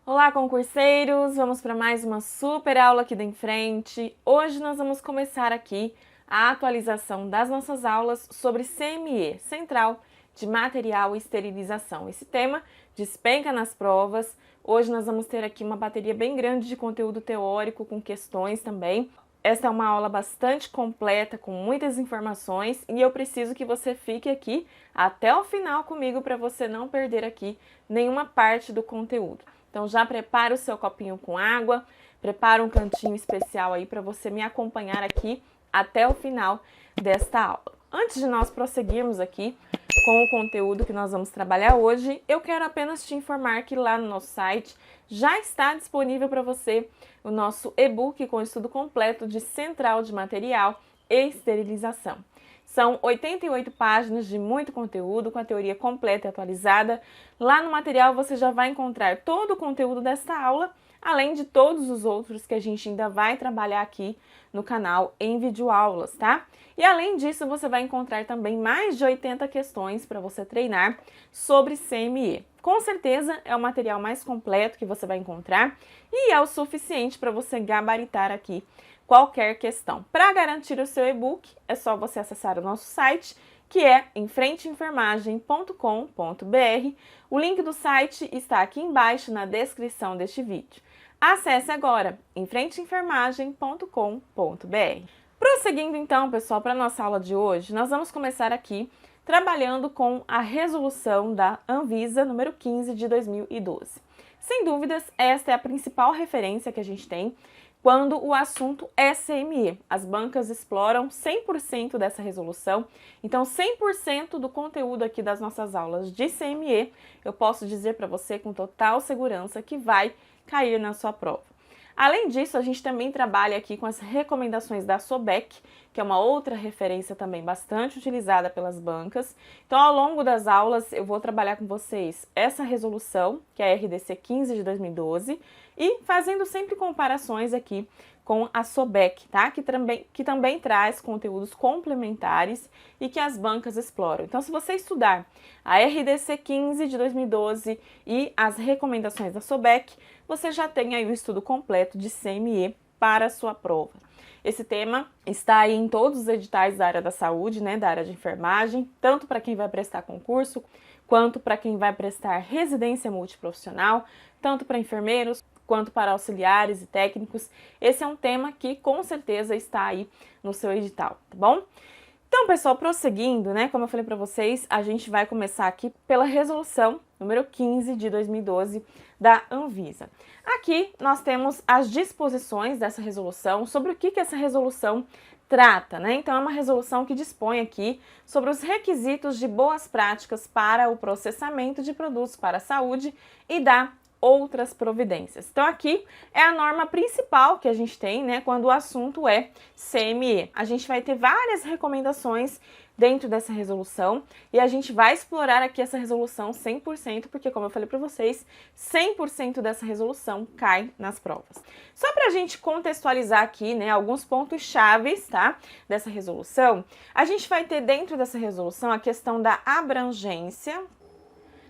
Olá, concurseiros! Vamos para mais uma super aula aqui da Enfrente. Hoje nós vamos começar aqui a atualização das nossas aulas sobre CME, Central de Material e Esterilização. Esse tema despenca nas provas. Hoje nós vamos ter aqui uma bateria bem grande de conteúdo teórico com questões também. Esta é uma aula bastante completa, com muitas informações, e eu preciso que você fique aqui até o final comigo para você não perder aqui nenhuma parte do conteúdo. Então já prepara o seu copinho com água, prepara um cantinho especial aí para você me acompanhar aqui até o final desta aula. Antes de nós prosseguirmos aqui com o conteúdo que nós vamos trabalhar hoje, eu quero apenas te informar que lá no nosso site já está disponível para você o nosso e-book com estudo completo de Central de Material e Esterilização. São 88 páginas de muito conteúdo, com a teoria completa e atualizada. Lá no material você já vai encontrar todo o conteúdo desta aula, além de todos os outros que a gente ainda vai trabalhar aqui no canal em videoaulas, tá? E além disso, você vai encontrar também mais de 80 questões para você treinar sobre CME. Com certeza é o material mais completo que você vai encontrar e é o suficiente para você gabaritar aqui qualquer questão. Para garantir o seu e-book, é só você acessar o nosso site, que é enfrenteenfermagem.com.br. O link do site está aqui embaixo na descrição deste vídeo. Acesse agora enfrenteenfermagem.com.br. Prosseguindo então, pessoal, para a nossa aula de hoje, nós vamos começar aqui trabalhando com a resolução da Anvisa número 15 de 2012. Sem dúvidas, esta é a principal referência que a gente tem quando o assunto é CME. As bancas exploram 100% dessa resolução, então 100% do conteúdo aqui das nossas aulas de CME, eu posso dizer para você com total segurança que vai cair na sua prova. Além disso, a gente também trabalha aqui com as recomendações da SOBEC, que é uma outra referência também bastante utilizada pelas bancas. Então, ao longo das aulas, eu vou trabalhar com vocês essa resolução, que é a RDC 15 de 2012, e fazendo sempre comparações aqui com a SOBEC, tá? Que também traz conteúdos complementares e que as bancas exploram. Então, se você estudar a RDC 15 de 2012 e as recomendações da SOBEC, você já tem aí o estudo completo de CME para a sua prova. Esse tema está aí em todos os editais da área da saúde, né, da área de enfermagem, tanto para quem vai prestar concurso, quanto para quem vai prestar residência multiprofissional, tanto para enfermeiros, quanto para auxiliares e técnicos. Esse é um tema que com certeza está aí no seu edital, tá bom? Então, pessoal, prosseguindo, né, como eu falei para vocês, a gente vai começar aqui pela resolução número 15 de 2012 da Anvisa. Aqui nós temos as disposições dessa resolução, sobre o que essa resolução trata, né? Então, é uma resolução que dispõe aqui sobre os requisitos de boas práticas para o processamento de produtos para a saúde e dá outras providências. Então aqui é a norma principal que a gente tem, né, quando o assunto é CME. A gente vai ter várias recomendações dentro dessa resolução e a gente vai explorar aqui essa resolução 100%, porque como eu falei para vocês, 100% dessa resolução cai nas provas. Só para a gente contextualizar aqui, né, alguns pontos chaves, tá, dessa resolução, a gente vai ter dentro dessa resolução a questão da abrangência.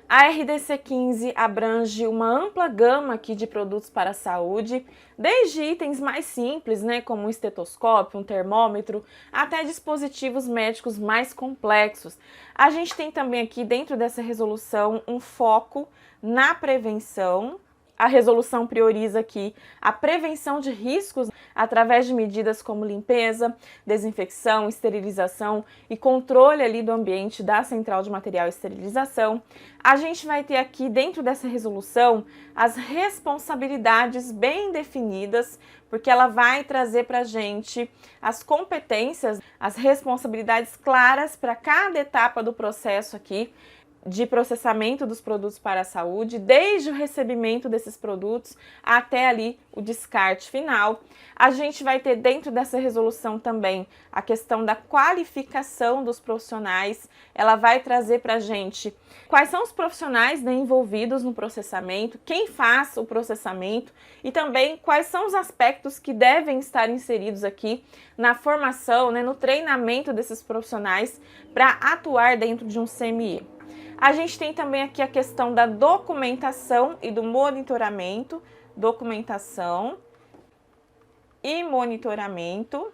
A RDC 15 abrange uma ampla gama aqui de produtos para a saúde, desde itens mais simples, né, como um estetoscópio, um termômetro, até dispositivos médicos mais complexos. A gente tem também aqui dentro dessa resolução um foco na prevenção. A resolução prioriza aqui a prevenção de riscos através de medidas como limpeza, desinfecção, esterilização e controle ali do ambiente da Central de Material e Esterilização. A gente vai ter aqui dentro dessa resolução as responsabilidades bem definidas, porque ela vai trazer para a gente as competências, as responsabilidades claras para cada etapa do processo aqui de processamento dos produtos para a saúde, desde o recebimento desses produtos até ali o descarte final. A gente vai ter dentro dessa resolução também a questão da qualificação dos profissionais. Ela vai trazer para a gente quais são os profissionais, né, envolvidos no processamento, quem faz o processamento e também quais são os aspectos que devem estar inseridos aqui na formação, né, no treinamento desses profissionais para atuar dentro de um CME. A gente tem também aqui a questão da documentação e do monitoramento, documentação e monitoramento,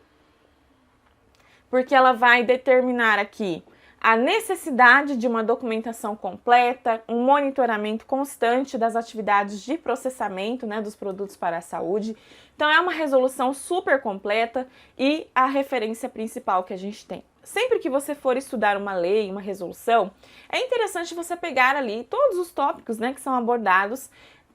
porque ela vai determinar aqui a necessidade de uma documentação completa, um monitoramento constante das atividades de processamento, né, dos produtos para a saúde. Então é uma resolução super completa e a referência principal que a gente tem. Sempre que você for estudar uma lei, uma resolução, é interessante você pegar ali todos os tópicos, né, que são abordados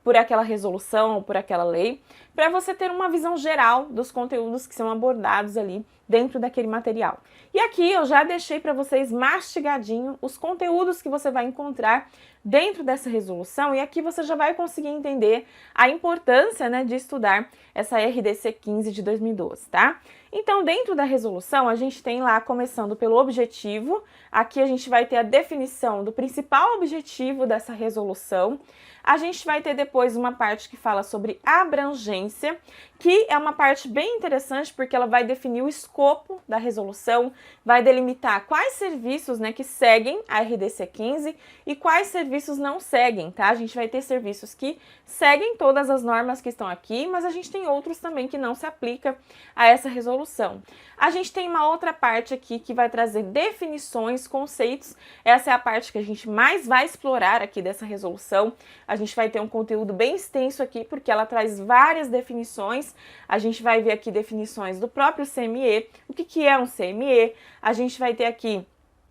por aquela resolução ou por aquela lei, para você ter uma visão geral dos conteúdos que são abordados ali dentro daquele material. E aqui eu já deixei para vocês mastigadinho os conteúdos que você vai encontrar dentro dessa resolução, e aqui você já vai conseguir entender a importância, né, de estudar essa RDC 15 de 2012, tá? Então, dentro da resolução, a gente tem lá, começando pelo objetivo, aqui a gente vai ter a definição do principal objetivo dessa resolução. A gente vai ter depois uma parte que fala sobre abrangência, que é uma parte bem interessante porque ela vai definir o escopo da resolução, vai delimitar quais serviços, né, que seguem a RDC 15 e quais serviços não seguem, tá? A gente vai ter serviços que seguem todas as normas que estão aqui, mas a gente tem outros também que não se aplicam a essa resolução. A gente tem uma outra parte aqui que vai trazer definições, conceitos. Essa é a parte que a gente mais vai explorar aqui dessa resolução. A gente vai ter um conteúdo bem extenso aqui, porque ela traz várias definições. A gente vai ver aqui definições do próprio CME, o que é um CME. A gente vai ter aqui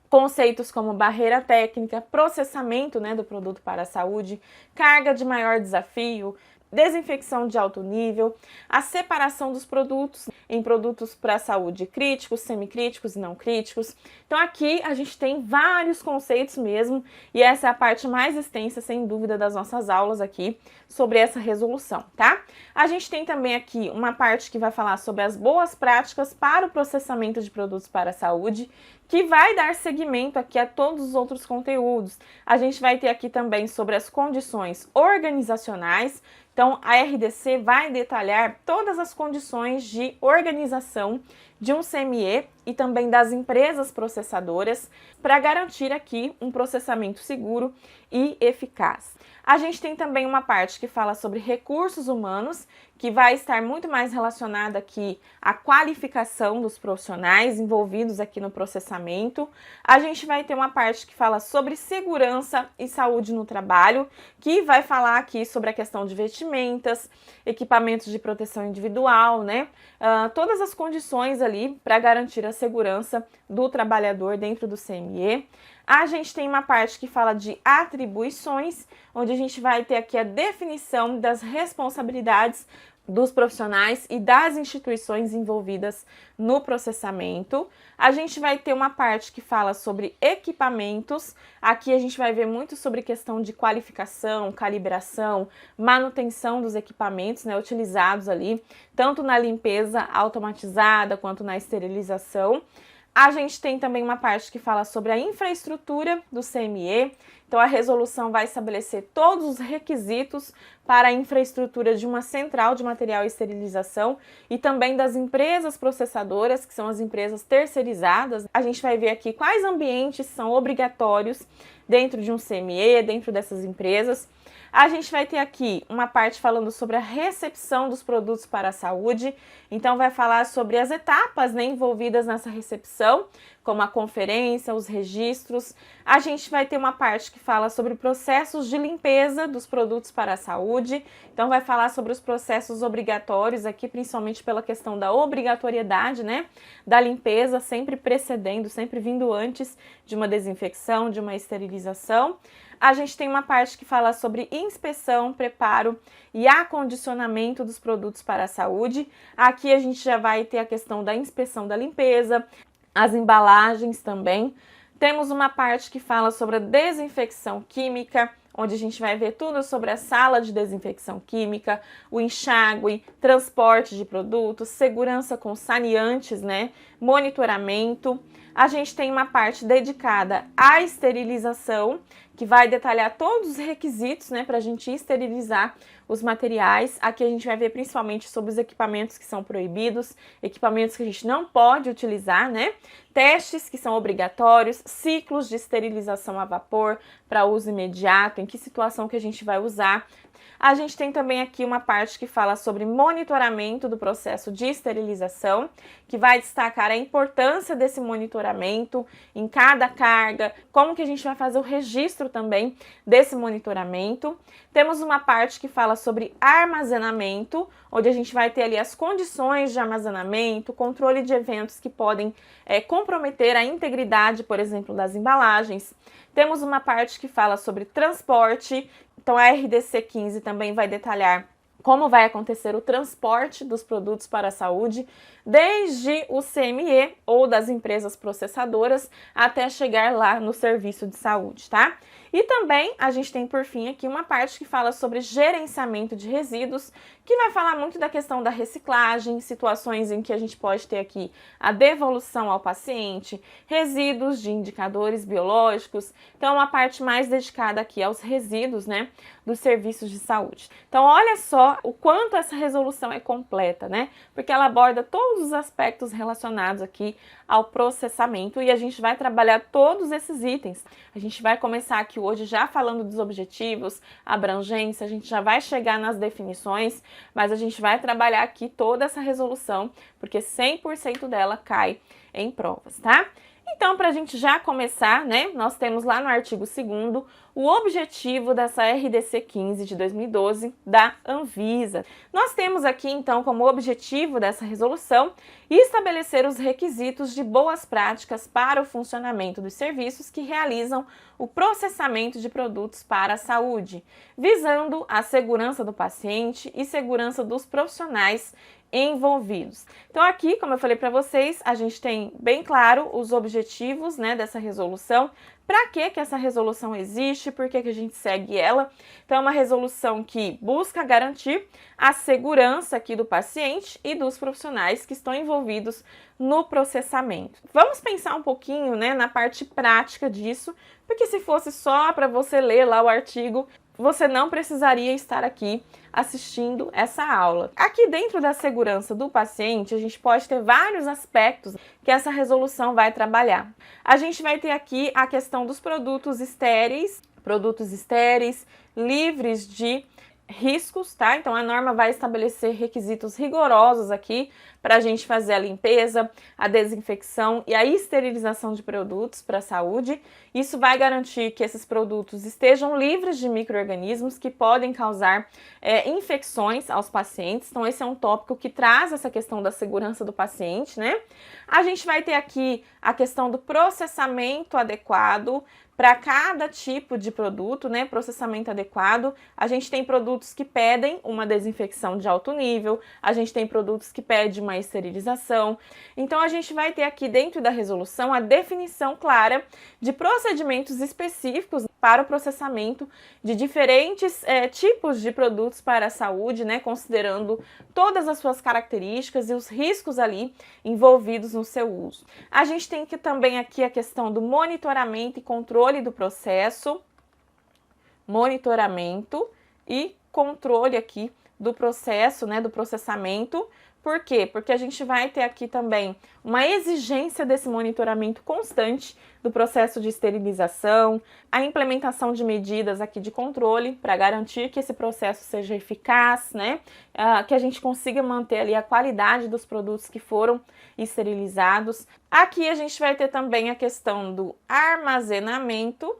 conceitos como barreira técnica, processamento, né, do produto para a saúde, carga de maior desafio, desinfecção de alto nível, a separação dos produtos em produtos para a saúde críticos, semicríticos e não críticos. Então aqui a gente tem vários conceitos mesmo, e essa é a parte mais extensa, sem dúvida, das nossas aulas aqui sobre essa resolução, tá? A gente tem também aqui uma parte que vai falar sobre as boas práticas para o processamento de produtos para a saúde, que vai dar seguimento aqui a todos os outros conteúdos. A gente vai ter aqui também sobre as condições organizacionais. Então, a RDC vai detalhar todas as condições de organização de um CME e também das empresas processadoras para garantir aqui um processamento seguro e eficaz. A gente tem também uma parte que fala sobre recursos humanos, que vai estar muito mais relacionada aqui à qualificação dos profissionais envolvidos aqui no processamento. A gente vai ter uma parte que fala sobre segurança e saúde no trabalho, que vai falar aqui sobre a questão de vestimentas, equipamentos de proteção individual, né? Todas as condições ali para garantir a segurança do trabalhador dentro do CME. A gente tem uma parte que fala de atribuições, onde a gente vai ter aqui a definição das responsabilidades dos profissionais e das instituições envolvidas no processamento. A gente vai ter uma parte que fala sobre equipamentos. Aqui a gente vai ver muito sobre questão de qualificação, calibração, manutenção dos equipamentos, né, utilizados ali, tanto na limpeza automatizada quanto na esterilização. A gente tem também uma parte que fala sobre a infraestrutura do CME. Então, a resolução vai estabelecer todos os requisitos para a infraestrutura de uma central de material e esterilização e também das empresas processadoras, que são as empresas terceirizadas. A gente vai ver aqui quais ambientes são obrigatórios dentro de um CME, dentro dessas empresas. A gente vai ter aqui uma parte falando sobre a recepção dos produtos para a saúde, então vai falar sobre as etapas, né, envolvidas nessa recepção, como a conferência, os registros. A gente vai ter uma parte que fala sobre processos de limpeza dos produtos para a saúde, então vai falar sobre os processos obrigatórios aqui, principalmente pela questão da obrigatoriedade, né, da limpeza, sempre precedendo, sempre vindo antes de uma desinfecção, de uma esterilização. A gente tem uma parte que fala sobre inspeção, preparo e acondicionamento dos produtos para a saúde. Aqui a gente já vai ter a questão da inspeção da limpeza, as embalagens também. Temos uma parte que fala sobre a desinfecção química, onde a gente vai ver tudo sobre a sala de desinfecção química, o enxágue, transporte de produtos, segurança com saneantes, né, monitoramento. A gente tem uma parte dedicada à esterilização, que vai detalhar todos os requisitos, né, para a gente esterilizar os materiais. Aqui a gente vai ver principalmente sobre os equipamentos que são proibidos, equipamentos que a gente não pode utilizar, né? Testes que são obrigatórios, ciclos de esterilização a vapor para uso imediato, em que situação que a gente vai usar. A gente tem também aqui uma parte que fala sobre monitoramento do processo de esterilização, que vai destacar a importância desse monitoramento em cada carga, como que a gente vai fazer o registro também desse monitoramento. Temos uma parte que fala sobre armazenamento, onde a gente vai ter ali as condições de armazenamento, controle de eventos que podem comprometer a integridade, por exemplo, das embalagens. Temos uma parte que fala sobre transporte, então a RDC 15 também vai detalhar como vai acontecer o transporte dos produtos para a saúde, desde o CME ou das empresas processadoras até chegar lá no serviço de saúde, tá? E também a gente tem por fim aqui uma parte que fala sobre gerenciamento de resíduos, que vai falar muito da questão da reciclagem, situações em que a gente pode ter aqui a devolução ao paciente, resíduos de indicadores biológicos, então uma parte mais dedicada aqui aos resíduos, né, dos serviços de saúde. Então olha só o quanto essa resolução é completa, né, porque ela aborda todos os aspectos relacionados aqui ao processamento e a gente vai trabalhar todos esses itens. A gente vai começar aqui hoje já falando dos objetivos, abrangência, a gente já vai chegar nas definições, mas a gente vai trabalhar aqui toda essa resolução, porque 100% dela cai em provas, tá? Então, para a gente já começar, né, nós temos lá no artigo 2º o objetivo dessa RDC 15 de 2012 da Anvisa. Nós temos aqui, então, como objetivo dessa resolução, estabelecer os requisitos de boas práticas para o funcionamento dos serviços que realizam o processamento de produtos para a saúde, visando a segurança do paciente e segurança dos profissionais envolvidos. Então aqui, como eu falei para vocês, a gente tem bem claro os objetivos, né, dessa resolução. Para que essa resolução existe? Por que a gente segue ela? Então é uma resolução que busca garantir a segurança aqui do paciente e dos profissionais que estão envolvidos no processamento. Vamos pensar um pouquinho, né, na parte prática disso, porque se fosse só para você ler lá o artigo, você não precisaria estar aqui assistindo essa aula. Aqui dentro da segurança do paciente, a gente pode ter vários aspectos que essa resolução vai trabalhar. A gente vai ter aqui a questão dos produtos estéreis, livres de riscos, tá? Então a norma vai estabelecer requisitos rigorosos aqui para a gente fazer a limpeza, a desinfecção e a esterilização de produtos para a saúde. Isso vai garantir que esses produtos estejam livres de micro-organismos que podem causar infecções aos pacientes. Então esse é um tópico que traz essa questão da segurança do paciente, né? A gente vai ter aqui a questão do processamento adequado para cada tipo de produto, né, processamento adequado. A gente tem produtos que pedem uma desinfecção de alto nível, a gente tem produtos que pedem uma esterilização. Então a gente vai ter aqui dentro da resolução a definição clara de procedimentos específicos para o processamento de diferentes tipos de produtos para a saúde, né, considerando todas as suas características e os riscos ali envolvidos no seu uso. A gente tem também aqui a questão do monitoramento e controle do processo, monitoramento e controle aqui do processo, né, do processamento. Por quê? Porque a gente vai ter aqui também uma exigência desse monitoramento constante do processo de esterilização, a implementação de medidas aqui de controle para garantir que esse processo seja eficaz, né? Que a gente consiga manter ali a qualidade dos produtos que foram esterilizados. Aqui a gente vai ter também a questão do armazenamento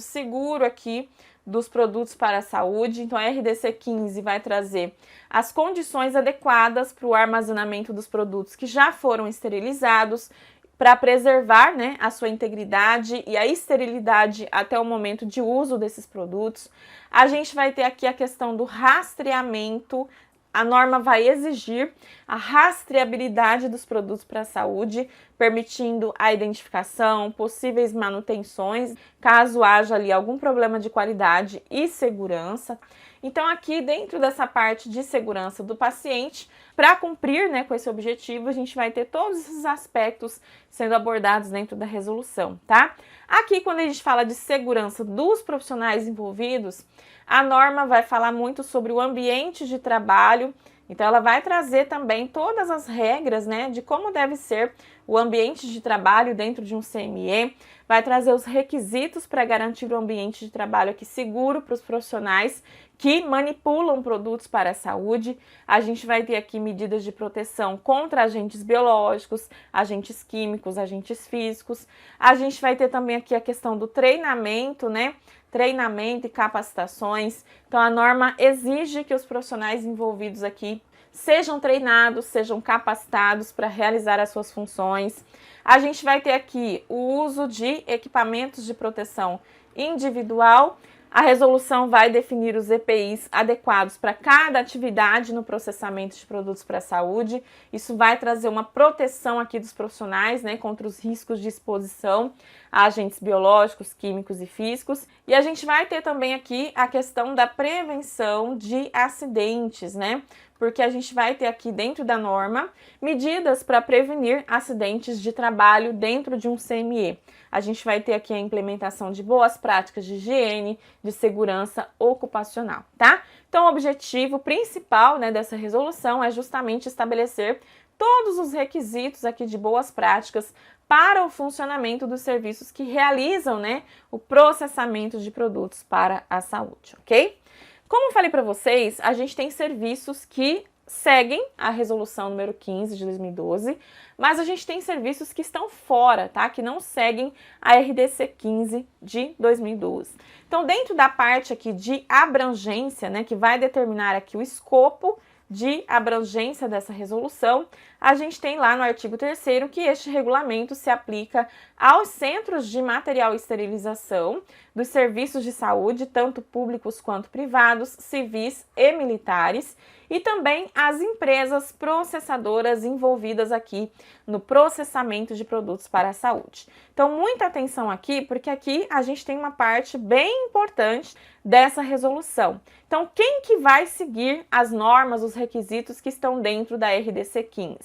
seguro aqui dos produtos para a saúde. Então a RDC 15 vai trazer as condições adequadas para o armazenamento dos produtos que já foram esterilizados, para preservar, né, a sua integridade e a esterilidade até o momento de uso desses produtos. A gente vai ter aqui a questão do rastreamento. A norma vai exigir a rastreabilidade dos produtos para a saúde, permitindo a identificação, possíveis manutenções, caso haja ali algum problema de qualidade e segurança. Então aqui dentro dessa parte de segurança do paciente, para cumprir, né, com esse objetivo, a gente vai ter todos esses aspectos sendo abordados dentro da resolução, tá? Aqui, quando a gente fala de segurança dos profissionais envolvidos, a norma vai falar muito sobre o ambiente de trabalho. Então, ela vai trazer também todas as regras, né, de como deve ser o ambiente de trabalho dentro de um CME, vai trazer os requisitos para garantir um ambiente de trabalho aqui seguro para os profissionais que manipulam produtos para a saúde. A gente vai ter aqui medidas de proteção contra agentes biológicos, agentes químicos, agentes físicos. A gente vai ter também aqui a questão do treinamento, né? Treinamento e capacitações. Então, a norma exige que os profissionais envolvidos aqui sejam treinados, sejam capacitados para realizar as suas funções. A gente vai ter aqui o uso de equipamentos de proteção individual. A resolução vai definir os EPIs adequados para cada atividade no processamento de produtos para a saúde. Isso vai trazer uma proteção aqui dos profissionais, né, contra os riscos de exposição a agentes biológicos, químicos e físicos. E a gente vai ter também aqui a questão da prevenção de acidentes, né? Porque a gente vai ter aqui dentro da norma medidas para prevenir acidentes de trabalho dentro de um CME. A gente vai ter aqui a implementação de boas práticas de higiene, de segurança ocupacional, tá? Então, o objetivo principal, né, dessa resolução é justamente estabelecer todos os requisitos aqui de boas práticas para o funcionamento dos serviços que realizam, né, o processamento de produtos para a saúde, ok? Como eu falei para vocês, a gente tem serviços que seguem a resolução número 15 de 2012, mas a gente tem serviços que estão fora, tá? Que não seguem a RDC 15 de 2012. Então, dentro da parte aqui de abrangência, né, que vai determinar aqui o escopo de abrangência dessa resolução, a gente tem lá no artigo 3º que este regulamento se aplica aos centros de material e esterilização dos serviços de saúde, tanto públicos quanto privados, civis e militares, e também as empresas processadoras envolvidas aqui no processamento de produtos para a saúde. Então, muita atenção aqui, porque aqui a gente tem uma parte bem importante dessa resolução. Então, quem que vai seguir as normas, os requisitos que estão dentro da RDC 15?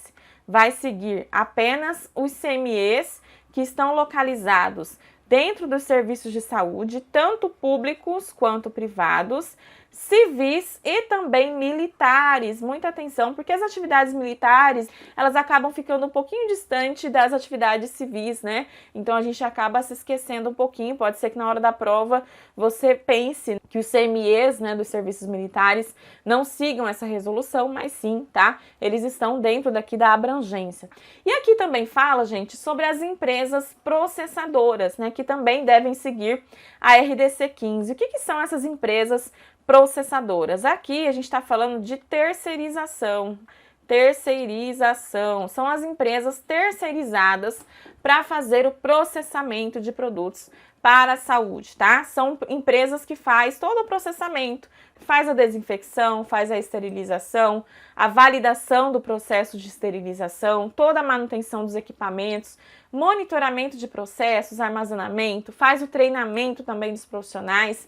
Vai seguir apenas os CMEs que estão localizados dentro dos serviços de saúde, tanto públicos quanto privados, civis e também militares. Muita atenção, porque as atividades militares, elas acabam ficando um pouquinho distante das atividades civis, né? Então a gente acaba se esquecendo um pouquinho. Pode ser que na hora da prova você pense que os CMEs, né, dos serviços militares não sigam essa resolução, mas sim, tá? Eles estão dentro daqui da abrangência. E aqui também fala, gente, sobre as empresas processadoras, né, que também devem seguir a RDC 15. O que são essas empresas processadoras? Aqui a gente está falando de terceirização. Terceirização são as empresas terceirizadas para fazer o processamento de produtos para a saúde, tá? São empresas que faz todo o processamento, faz a desinfecção, faz a esterilização, a validação do processo de esterilização, toda a manutenção dos equipamentos, monitoramento de processos, armazenamento, faz o treinamento também dos profissionais.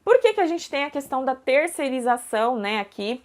Por que a gente tem a questão da terceirização, né, aqui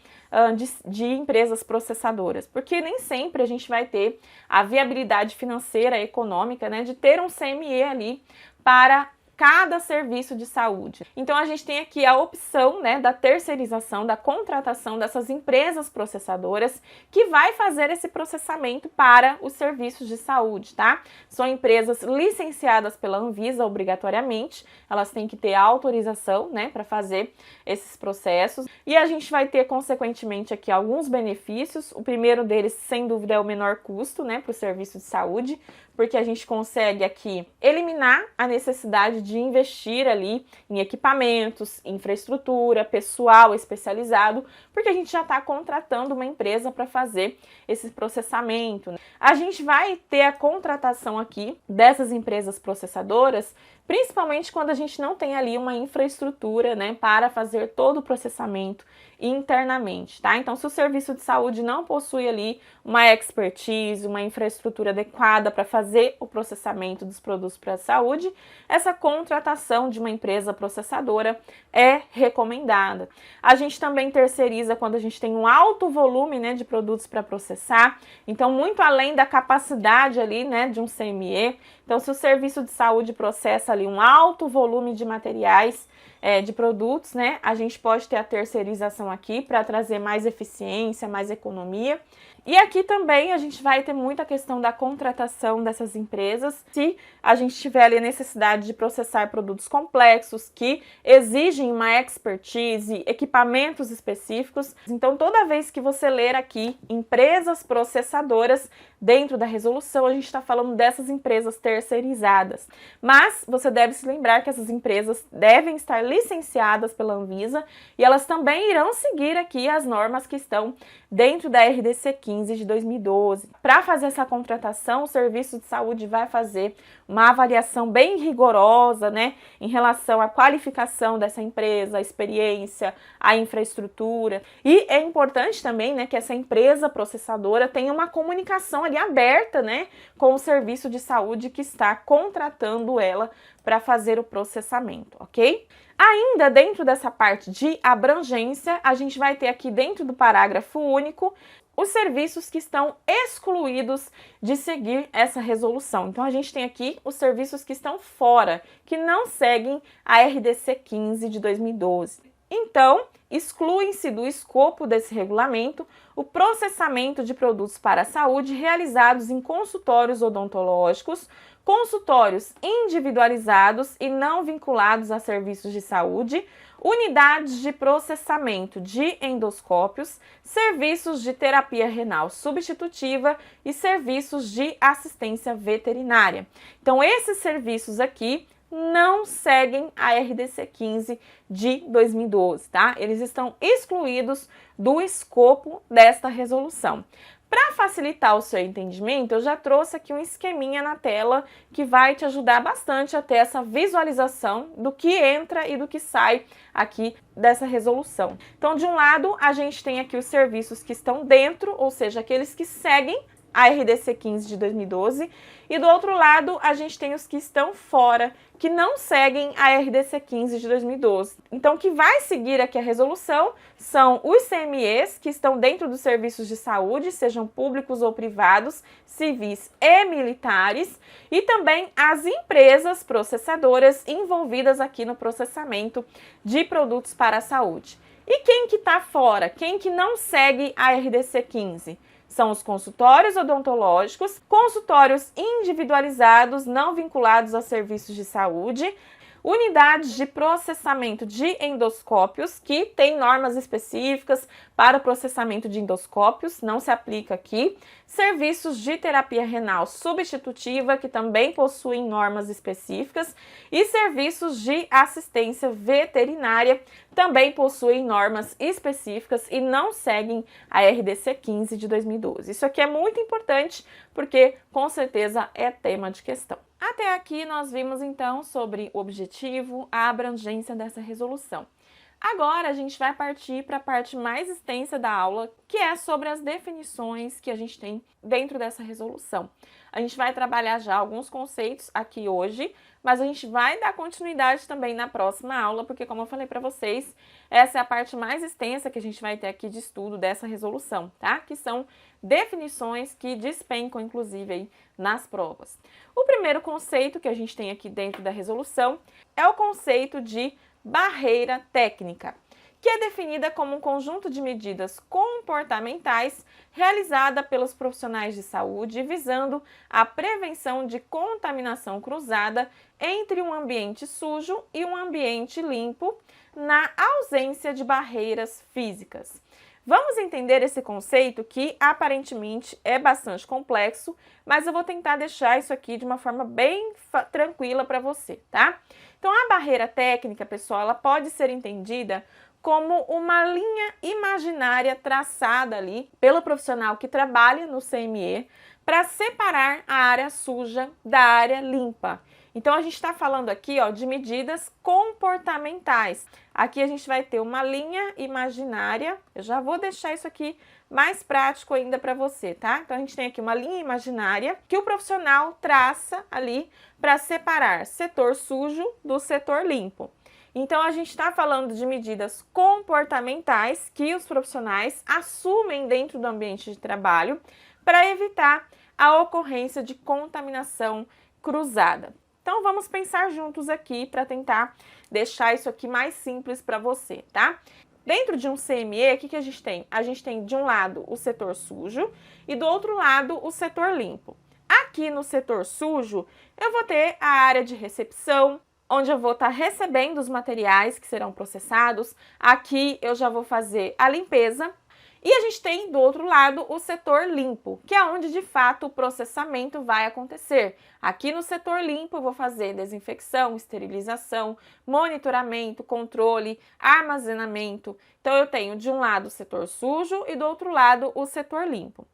de empresas processadoras? Porque nem sempre a gente vai ter a viabilidade financeira, econômica, né, de ter um CME ali para cada serviço de saúde. Então a gente tem aqui a opção, né, da terceirização, da contratação dessas empresas processadoras que vai fazer esse processamento para os serviços de saúde, tá? São empresas licenciadas pela Anvisa obrigatoriamente, elas têm que ter autorização, né, para fazer esses processos. E a gente vai ter consequentemente aqui alguns benefícios. O primeiro deles, sem dúvida, é o menor custo, né, para o serviço de saúde, porque a gente consegue aqui eliminar a necessidade de investir ali em equipamentos, infraestrutura, pessoal especializado, porque a gente já está contratando uma empresa para fazer esse processamento. A gente vai ter a contratação aqui dessas empresas processadoras principalmente quando a gente não tem ali uma infraestrutura, né, para fazer todo o processamento internamente, tá? Então, se o serviço de saúde não possui ali uma expertise, uma infraestrutura adequada para fazer o processamento dos produtos para a saúde, essa contratação de uma empresa processadora é recomendada. A gente também terceiriza quando a gente tem um alto volume, né, de produtos para processar, então muito além da capacidade ali, né, de um CME. Então, se o serviço de saúde processa ali um alto volume de materiais, de produtos, né, a gente pode ter a terceirização aqui para trazer mais eficiência, mais economia. E aqui também a gente vai ter muita questão da contratação dessas empresas, se a gente tiver ali a necessidade de processar produtos complexos que exigem uma expertise, equipamentos específicos. Então, toda vez que você ler aqui empresas processadoras dentro da resolução, a gente está falando dessas empresas terceirizadas. Mas você deve se lembrar que essas empresas devem estar licenciadas pela Anvisa e elas também irão seguir aqui as normas que estão dentro da RDC 15 de 2012. Para fazer essa contratação, o Serviço de Saúde vai fazer uma avaliação bem rigorosa, né, em relação à qualificação dessa empresa, a experiência, a infraestrutura. E é importante também, né, que essa empresa processadora tenha uma comunicação ali aberta, né, com o serviço de saúde que está contratando ela para fazer o processamento, ok? Ainda dentro dessa parte de abrangência, a gente vai ter aqui dentro do parágrafo único os serviços que estão excluídos de seguir essa resolução. Então, a gente tem aqui os serviços que estão fora, que não seguem a RDC 15 de 2012. Então, excluem-se do escopo desse regulamento o processamento de produtos para a saúde realizados em consultórios odontológicos, consultórios individualizados e não vinculados a serviços de saúde, unidades de processamento de endoscópios, serviços de terapia renal substitutiva e serviços de assistência veterinária. Então, esses serviços aqui não seguem a RDC 15 de 2012, tá? Eles estão excluídos do escopo desta resolução. Para facilitar o seu entendimento, eu já trouxe aqui um esqueminha na tela que vai te ajudar bastante a ter essa visualização do que entra e do que sai aqui dessa resolução. Então, de um lado, a gente tem aqui os serviços que estão dentro, ou seja, aqueles que seguem a RDC 15 de 2012, e do outro lado a gente tem os que estão fora, que não seguem a RDC 15 de 2012. Então, o que vai seguir aqui a resolução são os CMEs que estão dentro dos serviços de saúde, sejam públicos ou privados, civis e militares, e também as empresas processadoras envolvidas aqui no processamento de produtos para a saúde. E quem que está fora? Quem que não segue a RDC 15? São os consultórios odontológicos, consultórios individualizados não vinculados a serviços de saúde, unidades de processamento de endoscópios, que tem normas específicas para o processamento de endoscópios, não se aplica aqui, serviços de terapia renal substitutiva, que também possuem normas específicas, e serviços de assistência veterinária, também possuem normas específicas e não seguem a RDC 15 de 2012. Isso aqui é muito importante porque, com certeza, é tema de questão. Até aqui nós vimos então sobre o objetivo, a abrangência dessa resolução. Agora a gente vai partir para a parte mais extensa da aula, que é sobre as definições que a gente tem dentro dessa resolução. A gente vai trabalhar já alguns conceitos aqui hoje, mas a gente vai dar continuidade também na próxima aula, porque como eu falei para vocês, essa é a parte mais extensa que a gente vai ter aqui de estudo dessa resolução, tá? Que são definições que despencam, inclusive, aí nas provas. O primeiro conceito que a gente tem aqui dentro da resolução é o conceito de barreira técnica, que é definida como um conjunto de medidas comportamentais realizada pelos profissionais de saúde visando a prevenção de contaminação cruzada entre um ambiente sujo e um ambiente limpo na ausência de barreiras físicas. Vamos entender esse conceito que aparentemente é bastante complexo, mas eu vou tentar deixar isso aqui de uma forma bem tranquila para você, tá? Então, a barreira técnica, pessoal, ela pode ser entendida como uma linha imaginária traçada ali pelo profissional que trabalha no CME para separar a área suja da área limpa. Então, a gente está falando aqui, ó, de medidas comportamentais. Aqui a gente vai ter uma linha imaginária. Eu já vou deixar isso aqui mais prático ainda para você, tá? Então, a gente tem aqui uma linha imaginária que o profissional traça ali para separar setor sujo do setor limpo. Então, a gente está falando de medidas comportamentais que os profissionais assumem dentro do ambiente de trabalho para evitar a ocorrência de contaminação cruzada. Então, vamos pensar juntos aqui para tentar deixar isso aqui mais simples para você, tá? Dentro de um CME, o que a gente tem? A gente tem de um lado o setor sujo e do outro lado o setor limpo. Aqui no setor sujo, eu vou ter a área de recepção, onde eu vou estar recebendo os materiais que serão processados. Aqui eu já vou fazer a limpeza. E a gente tem do outro lado o setor limpo, que é onde de fato o processamento vai acontecer. Aqui no setor limpo eu vou fazer desinfecção, esterilização, monitoramento, controle, armazenamento. Então eu tenho de um lado o setor sujo e do outro lado o setor limpo.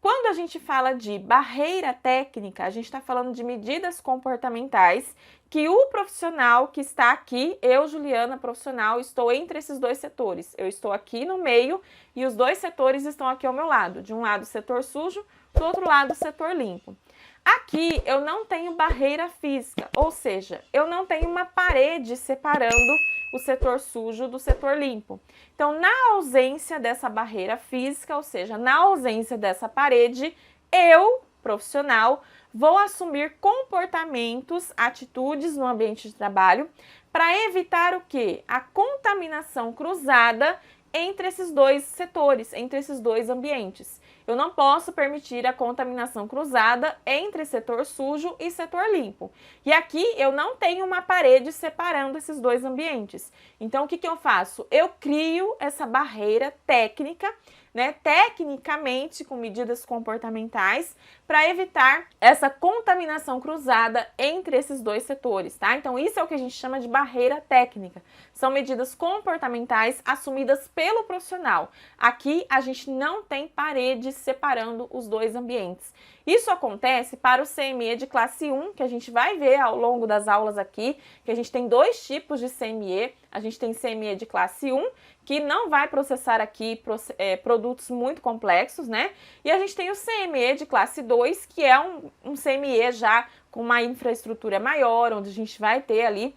Quando a gente fala de barreira técnica, a gente está falando de medidas comportamentais que o profissional que está aqui, eu, Juliana, profissional, estou entre esses dois setores. Eu estou aqui no meio e os dois setores estão aqui ao meu lado. De um lado o setor sujo, do outro lado o setor limpo. Aqui eu não tenho barreira física, ou seja, eu não tenho uma parede separando o setor sujo do setor limpo. Então, na ausência dessa barreira física, ou seja, na ausência dessa parede, eu, profissional, vou assumir comportamentos, atitudes no ambiente de trabalho para evitar o quê? A contaminação cruzada entre esses dois setores, entre esses dois ambientes. Eu não posso permitir a contaminação cruzada entre setor sujo e setor limpo. E aqui eu não tenho uma parede separando esses dois ambientes. Então, o que eu faço? Eu crio essa barreira técnica, né, tecnicamente com medidas comportamentais para evitar essa contaminação cruzada entre esses dois setores, tá? Então isso é o que a gente chama de barreira técnica. São medidas comportamentais assumidas pelo profissional. Aqui a gente não tem paredes separando os dois ambientes. Isso acontece para o CME de classe 1, que a gente vai ver ao longo das aulas aqui, que a gente tem dois tipos de CME. A gente tem CME de classe 1, que não vai processar aqui produtos muito complexos, né? E a gente tem o CME de classe 2, que é um CME já com uma infraestrutura maior, onde a gente vai ter ali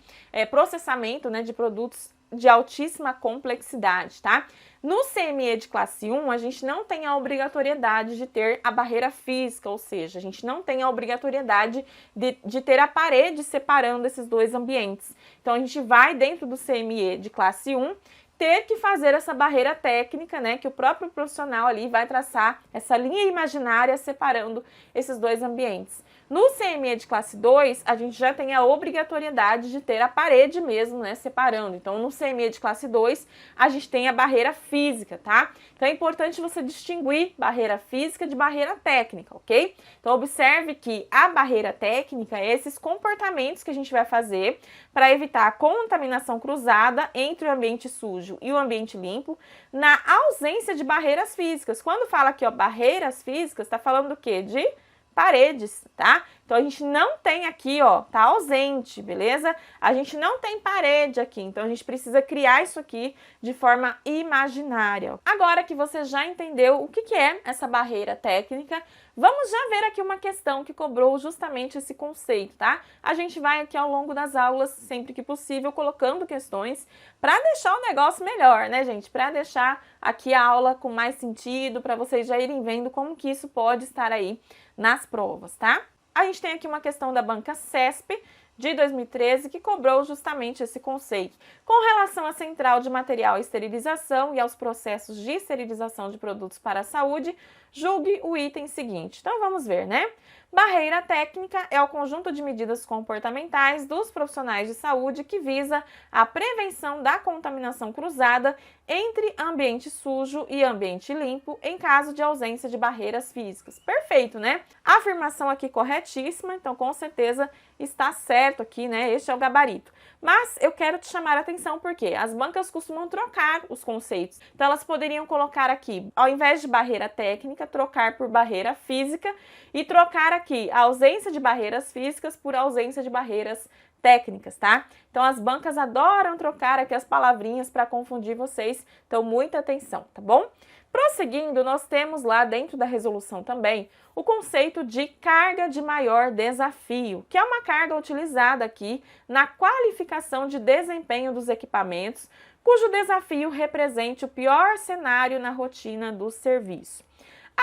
processamento, né, de produtos de altíssima complexidade, tá? No CME de classe 1, a gente não tem a obrigatoriedade de ter a barreira física, ou seja, a gente não tem a obrigatoriedade de ter a parede separando esses dois ambientes. Então, a gente vai dentro do CME de classe 1 ter que fazer essa barreira técnica, né, que o próprio profissional ali vai traçar essa linha imaginária separando esses dois ambientes. No CME de classe 2, a gente já tem a obrigatoriedade de ter a parede mesmo, né, separando. Então, no CME de classe 2, a gente tem a barreira física, tá? Então, é importante você distinguir barreira física de barreira técnica, ok? Então, observe que a barreira técnica é esses comportamentos que a gente vai fazer para evitar a contaminação cruzada entre o ambiente sujo e o ambiente limpo, na ausência de barreiras físicas. Quando fala aqui, ó, barreiras físicas, está falando do quê? De paredes, tá? Então, a gente não tem aqui, ó, tá ausente, beleza? A gente não tem parede aqui, então a gente precisa criar isso aqui de forma imaginária. Agora que você já entendeu o que é essa barreira técnica, vamos já ver aqui uma questão que cobrou justamente esse conceito, tá? A gente vai aqui ao longo das aulas, sempre que possível, colocando questões para deixar o negócio melhor, né, gente? Para deixar aqui a aula com mais sentido, para vocês já irem vendo como que isso pode estar aí nas provas, tá? A gente tem aqui uma questão da banca CESP de 2013 que cobrou justamente esse conceito. Com relação à central de material e esterilização e aos processos de esterilização de produtos para a saúde, julgue o item seguinte. Então vamos ver, né? Barreira técnica é o conjunto de medidas comportamentais dos profissionais de saúde que visa a prevenção da contaminação cruzada entre ambiente sujo e ambiente limpo em caso de ausência de barreiras físicas. Perfeito, né? A afirmação aqui corretíssima, então com certeza está certo aqui, né? Este é o gabarito. Mas eu quero te chamar a atenção porque as bancas costumam trocar os conceitos. Então elas poderiam colocar aqui, ao invés de barreira técnica, trocar por barreira física e trocar aqui a ausência de barreiras físicas por ausência de barreiras técnicas, tá? Então as bancas adoram trocar aqui as palavrinhas para confundir vocês, então muita atenção, tá bom? Prosseguindo, nós temos lá dentro da resolução também o conceito de carga de maior desafio, que é uma carga utilizada aqui na qualificação de desempenho dos equipamentos, cujo desafio represente o pior cenário na rotina do serviço.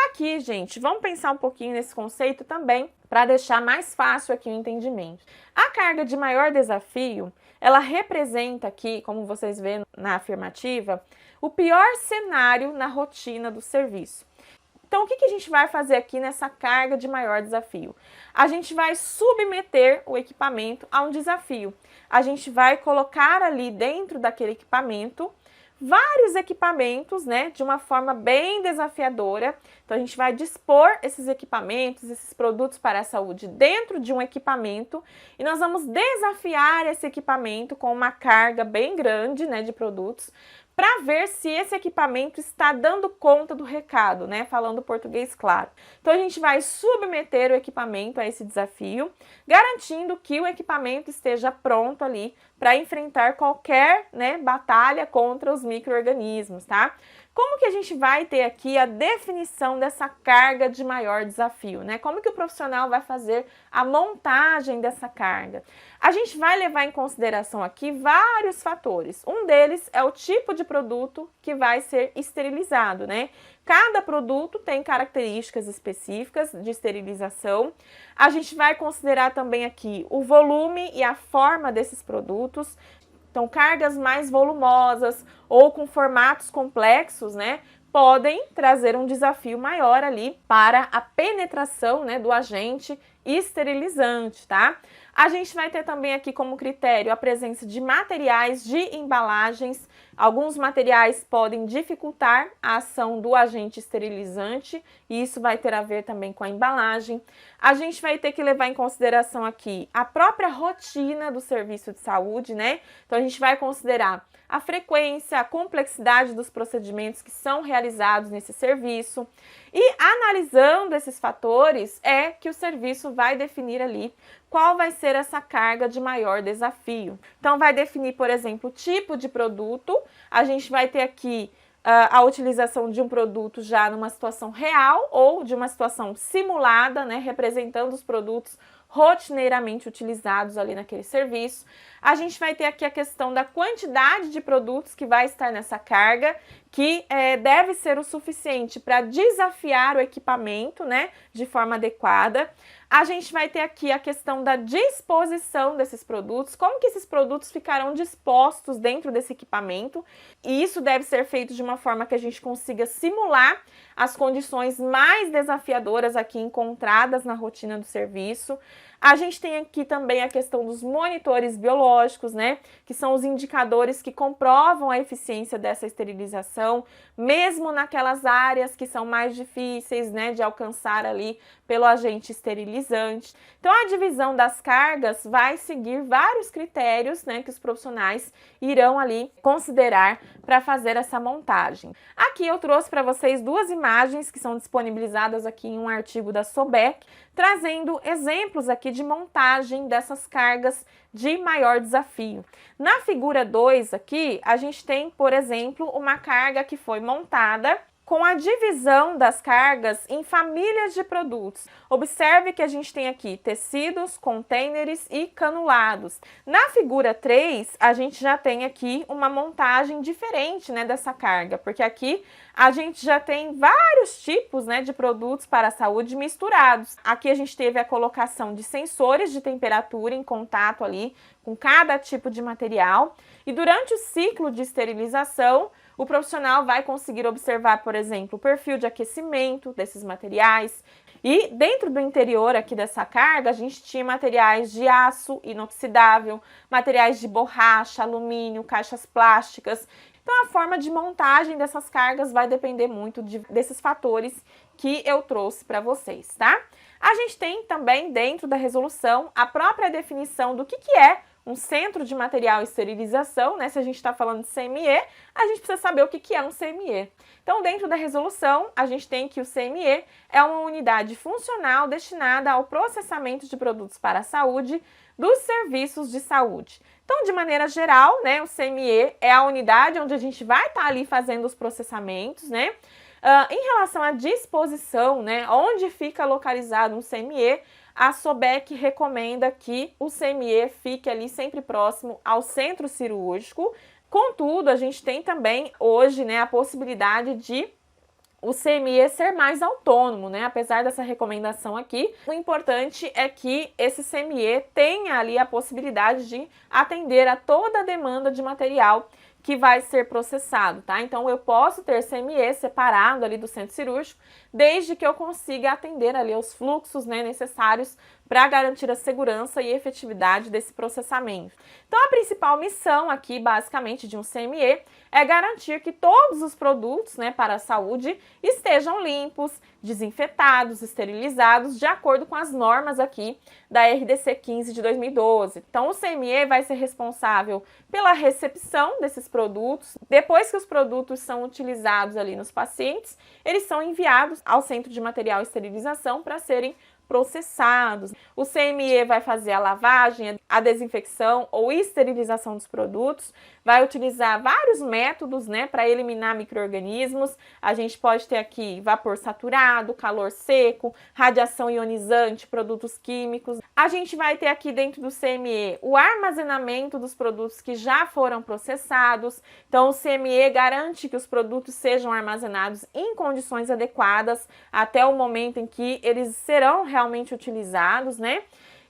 Aqui, gente, vamos pensar um pouquinho nesse conceito também para deixar mais fácil aqui o entendimento. A carga de maior desafio, ela representa aqui, como vocês veem na afirmativa, o pior cenário na rotina do serviço. Então, o que a gente vai fazer aqui nessa carga de maior desafio? A gente vai submeter o equipamento a um desafio. A gente vai colocar ali dentro daquele equipamento vários equipamentos, né, de uma forma bem desafiadora. Então, a gente vai dispor esses equipamentos, esses produtos para a saúde dentro de um equipamento e nós vamos desafiar esse equipamento com uma carga bem grande, né, de produtos para ver se esse equipamento está dando conta do recado, né, falando português claro. Então, a gente vai submeter o equipamento a esse desafio, garantindo que o equipamento esteja pronto ali para enfrentar qualquer, né, batalha contra os micro-organismos, tá? Como que a gente vai ter aqui a definição dessa carga de maior desafio, né? Como que o profissional vai fazer a montagem dessa carga? A gente vai levar em consideração aqui vários fatores. Um deles é o tipo de produto que vai ser esterilizado, né? Cada produto tem características específicas de esterilização. A gente vai considerar também aqui o volume e a forma desses produtos. Então, cargas mais volumosas ou com formatos complexos, né, podem trazer um desafio maior ali para a penetração, né, do agente esterilizante, tá? A gente vai ter também aqui como critério a presença de materiais de embalagens. Alguns materiais podem dificultar a ação do agente esterilizante e isso vai ter a ver também com a embalagem. A gente vai ter que levar em consideração aqui a própria rotina do serviço de saúde, né? Então a gente vai considerar a frequência, a complexidade dos procedimentos que são realizados nesse serviço. E analisando esses fatores é que o serviço vai definir ali qual vai ser essa carga de maior desafio. Então vai definir, por exemplo, o tipo de produto. A gente vai ter aqui a utilização de um produto já numa situação real ou de uma situação simulada, né, representando os produtos rotineiramente utilizados ali naquele serviço. A gente vai ter aqui a questão da quantidade de produtos que vai estar nessa carga, que deve ser o suficiente para desafiar o equipamento, né, de forma adequada. A gente vai ter aqui a questão da disposição desses produtos, como que esses produtos ficarão dispostos dentro desse equipamento, e isso deve ser feito de uma forma que a gente consiga simular as condições mais desafiadoras aqui encontradas na rotina do serviço. A gente tem aqui também a questão dos monitores biológicos, né, que são os indicadores que comprovam a eficiência dessa esterilização, mesmo naquelas áreas que são mais difíceis, né, de alcançar ali pelo agente esterilizante. Então, a divisão das cargas vai seguir vários critérios, né, que os profissionais irão ali considerar para fazer essa montagem. Aqui eu trouxe para vocês duas imagens que são disponibilizadas aqui em um artigo da SOBEC, trazendo exemplos aqui de montagem dessas cargas de maior desafio. Na figura 2 aqui, a gente tem, por exemplo, uma carga que foi montada com a divisão das cargas em famílias de produtos. Observe que a gente tem aqui tecidos, containers e canulados. Na figura 3, a gente já tem aqui uma montagem diferente, né, dessa carga, porque aqui a gente já tem vários tipos, né, de produtos para a saúde misturados. Aqui a gente teve a colocação de sensores de temperatura em contato ali com cada tipo de material e durante o ciclo de esterilização, o profissional vai conseguir observar, por exemplo, o perfil de aquecimento desses materiais. E dentro do interior aqui dessa carga, a gente tinha materiais de aço inoxidável, materiais de borracha, alumínio, caixas plásticas. Então, a forma de montagem dessas cargas vai depender muito desses fatores que eu trouxe para vocês, tá? A gente tem também, dentro da resolução, a própria definição do que é um centro de material e esterilização, né? Se a gente está falando de CME, a gente precisa saber o que é um CME. Então, dentro da resolução, a gente tem que o CME é uma unidade funcional destinada ao processamento de produtos para a saúde dos serviços de saúde. Então, de maneira geral, né, o CME é a unidade onde a gente vai estar ali fazendo os processamentos, né? Em relação à disposição, né, onde fica localizado um CME, a SOBEC recomenda que o CME fique ali sempre próximo ao centro cirúrgico. Contudo, a gente tem também hoje, né, a possibilidade de o CME ser mais autônomo, né? Apesar dessa recomendação aqui, o importante é que esse CME tenha ali a possibilidade de atender a toda a demanda de material que vai ser processado, tá? Então, eu posso ter CME separado ali do centro cirúrgico, desde que eu consiga atender ali aos fluxos, né, necessários para garantir a segurança e efetividade desse processamento. Então, a principal missão aqui, basicamente, de um CME é garantir que todos os produtos, né, para a saúde estejam limpos, desinfetados, esterilizados, de acordo com as normas aqui da RDC 15 de 2012. Então, o CME vai ser responsável pela recepção desses produtos. Depois que os produtos são utilizados ali nos pacientes, eles são enviados ao Centro de Material e Esterilização para serem processados. O CME vai fazer a lavagem, a desinfecção ou esterilização dos produtos, vai utilizar vários métodos, né, para eliminar micro-organismos. A gente pode ter aqui vapor saturado, calor seco, radiação ionizante, produtos químicos. A gente vai ter aqui dentro do CME o armazenamento dos produtos que já foram processados. Então, o CME garante que os produtos sejam armazenados em condições adequadas até o momento em que eles serão realmente utilizados, né?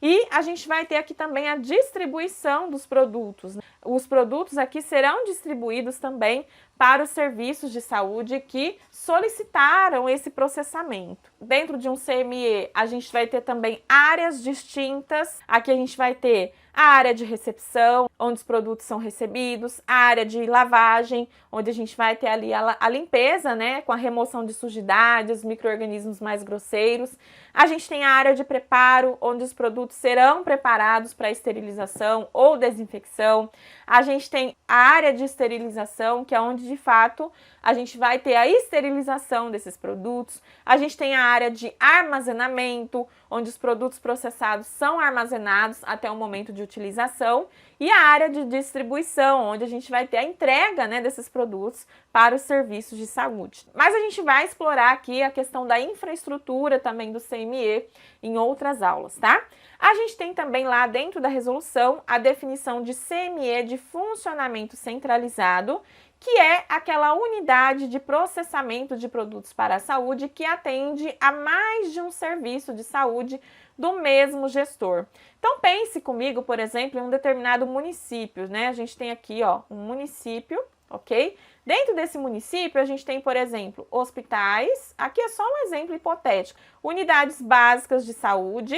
E a gente vai ter aqui também a distribuição dos produtos. Os produtos aqui serão distribuídos também para os serviços de saúde que solicitaram esse processamento. Dentro de um CME, a gente vai ter também áreas distintas. Aqui a gente vai ter a área de recepção, onde os produtos são recebidos, a área de lavagem, onde a gente vai ter ali a limpeza, né, com a remoção de sujidades, micro-organismos mais grosseiros. A gente tem a área de preparo, onde os produtos serão preparados para esterilização ou desinfecção. A gente tem a área de esterilização, que é onde, de fato, a gente vai ter a esterilização desses produtos. A gente tem a área de armazenamento, onde os produtos processados são armazenados até o momento de utilização. E a área de distribuição, onde a gente vai ter a entrega, né, desses produtos para os serviços de saúde. Mas a gente vai explorar aqui a questão da infraestrutura também do CME em outras aulas, tá? A gente tem também lá dentro da resolução a definição de CME de funcionamento centralizado, que é aquela unidade de processamento de produtos para a saúde que atende a mais de um serviço de saúde do mesmo gestor. Então pense comigo, por exemplo, em um determinado município, né? A gente tem aqui, ó, um município, ok? Dentro desse município, a gente tem, por exemplo, hospitais, aqui é só um exemplo hipotético, unidades básicas de saúde.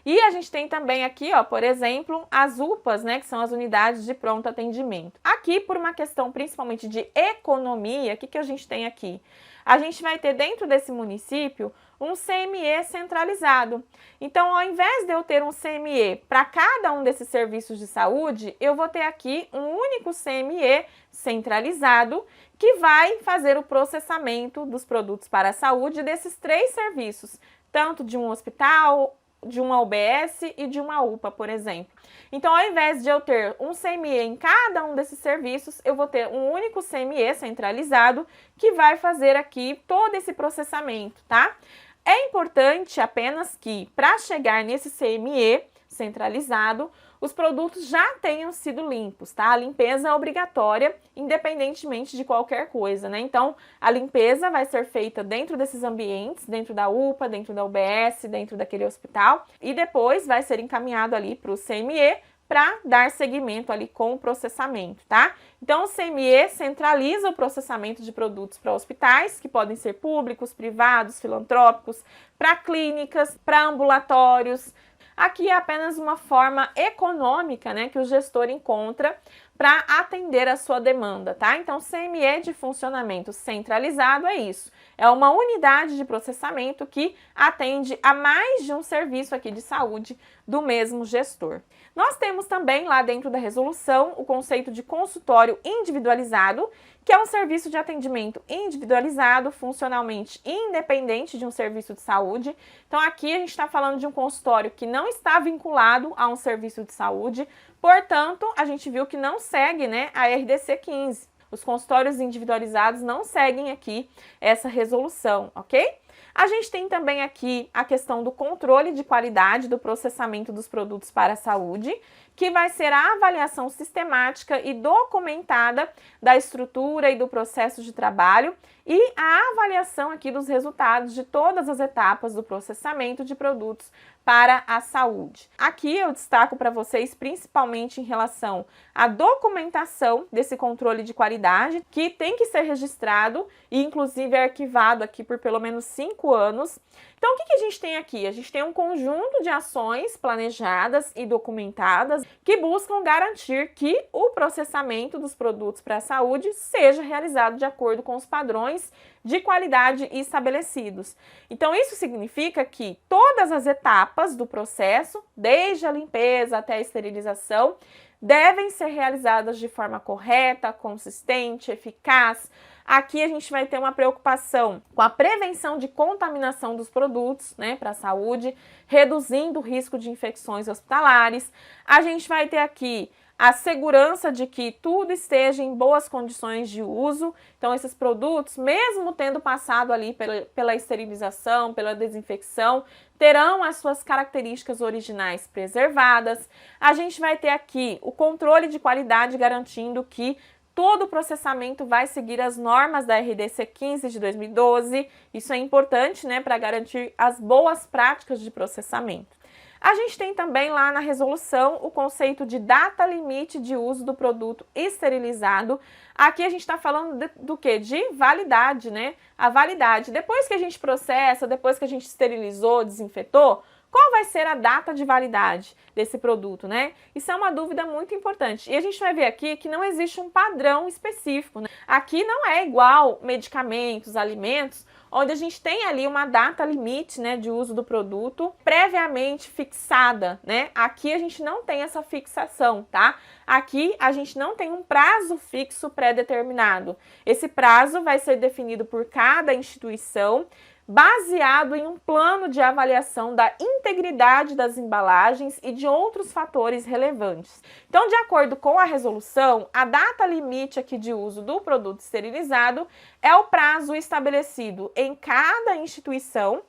E a gente tem também aqui, ó, por exemplo, as UPAs, né, que são as unidades de pronto atendimento. Aqui, por uma questão principalmente de economia, o que a gente tem aqui? A gente vai ter dentro desse município um CME centralizado. Então, ao invés de eu ter um CME para cada um desses serviços de saúde, eu vou ter aqui um único CME centralizado que vai fazer o processamento dos produtos para a saúde desses três serviços, tanto de um hospital, de uma UBS e de uma UPA, por exemplo. Então, ao invés de eu ter um CME em cada um desses serviços, eu vou ter um único CME centralizado que vai fazer aqui todo esse processamento, tá? É importante apenas que, para chegar nesse CME centralizado, os produtos já tenham sido limpos, tá? A limpeza é obrigatória, independentemente de qualquer coisa, né? Então, a limpeza vai ser feita dentro desses ambientes, dentro da UPA, dentro da UBS, dentro daquele hospital, e depois vai ser encaminhado ali para o CME para dar seguimento ali com o processamento, tá? Então, o CME centraliza o processamento de produtos para hospitais, que podem ser públicos, privados, filantrópicos, para clínicas, para ambulatórios. Aqui é apenas uma forma econômica, né, que o gestor encontra para atender a sua demanda, tá? Então, CME de funcionamento centralizado é isso. É uma unidade de processamento que atende a mais de um serviço aqui de saúde do mesmo gestor. Nós temos também lá dentro da resolução o conceito de consultório individualizado, que é um serviço de atendimento individualizado, funcionalmente independente de um serviço de saúde. Então aqui a gente está falando de um consultório que não está vinculado a um serviço de saúde, portanto, a gente viu que não segue, né, a RDC 15. Os consultórios individualizados não seguem aqui essa resolução, ok? A gente tem também aqui a questão do controle de qualidade do processamento dos produtos para a saúde, que vai ser a avaliação sistemática e documentada da estrutura e do processo de trabalho e a avaliação aqui dos resultados de todas as etapas do processamento de produtos para a saúde. Aqui eu destaco para vocês principalmente em relação à documentação desse controle de qualidade, que tem que ser registrado e inclusive é arquivado aqui por pelo menos 5 anos. Então o que a gente tem aqui? A gente tem um conjunto de ações planejadas e documentadas que buscam garantir que o processamento dos produtos para a saúde seja realizado de acordo com os padrões de qualidade estabelecidos. Então isso significa que todas as etapas do processo, desde a limpeza até a esterilização, devem ser realizadas de forma correta, consistente, eficaz. Aqui a gente vai ter uma preocupação com a prevenção de contaminação dos produtos, né, para a saúde, reduzindo o risco de infecções hospitalares. A gente vai ter aqui a segurança de que tudo esteja em boas condições de uso. Então, esses produtos, mesmo tendo passado ali pela esterilização, pela desinfecção, terão as suas características originais preservadas. A gente vai ter aqui o controle de qualidade garantindo que todo o processamento vai seguir as normas da RDC 15 de 2012. Isso é importante, né, para garantir as boas práticas de processamento. A gente tem também lá na resolução o conceito de data limite de uso do produto esterilizado. Aqui a gente está falando do quê? De validade, né? A validade. Depois que a gente processa, depois que a gente esterilizou, desinfetou, qual vai ser a data de validade desse produto, né? Isso é uma dúvida muito importante. E a gente vai ver aqui que não existe um padrão específico, né? Aqui não é igual medicamentos, alimentos, onde a gente tem ali uma data limite, né, de uso do produto previamente fixada, né? Aqui a gente não tem essa fixação, tá? Aqui a gente não tem um prazo fixo pré-determinado. Esse prazo vai ser definido por cada instituição, baseado em um plano de avaliação da integridade das embalagens e de outros fatores relevantes. Então, de acordo com a resolução, a data limite aqui de uso do produto esterilizado é o prazo estabelecido em cada instituição,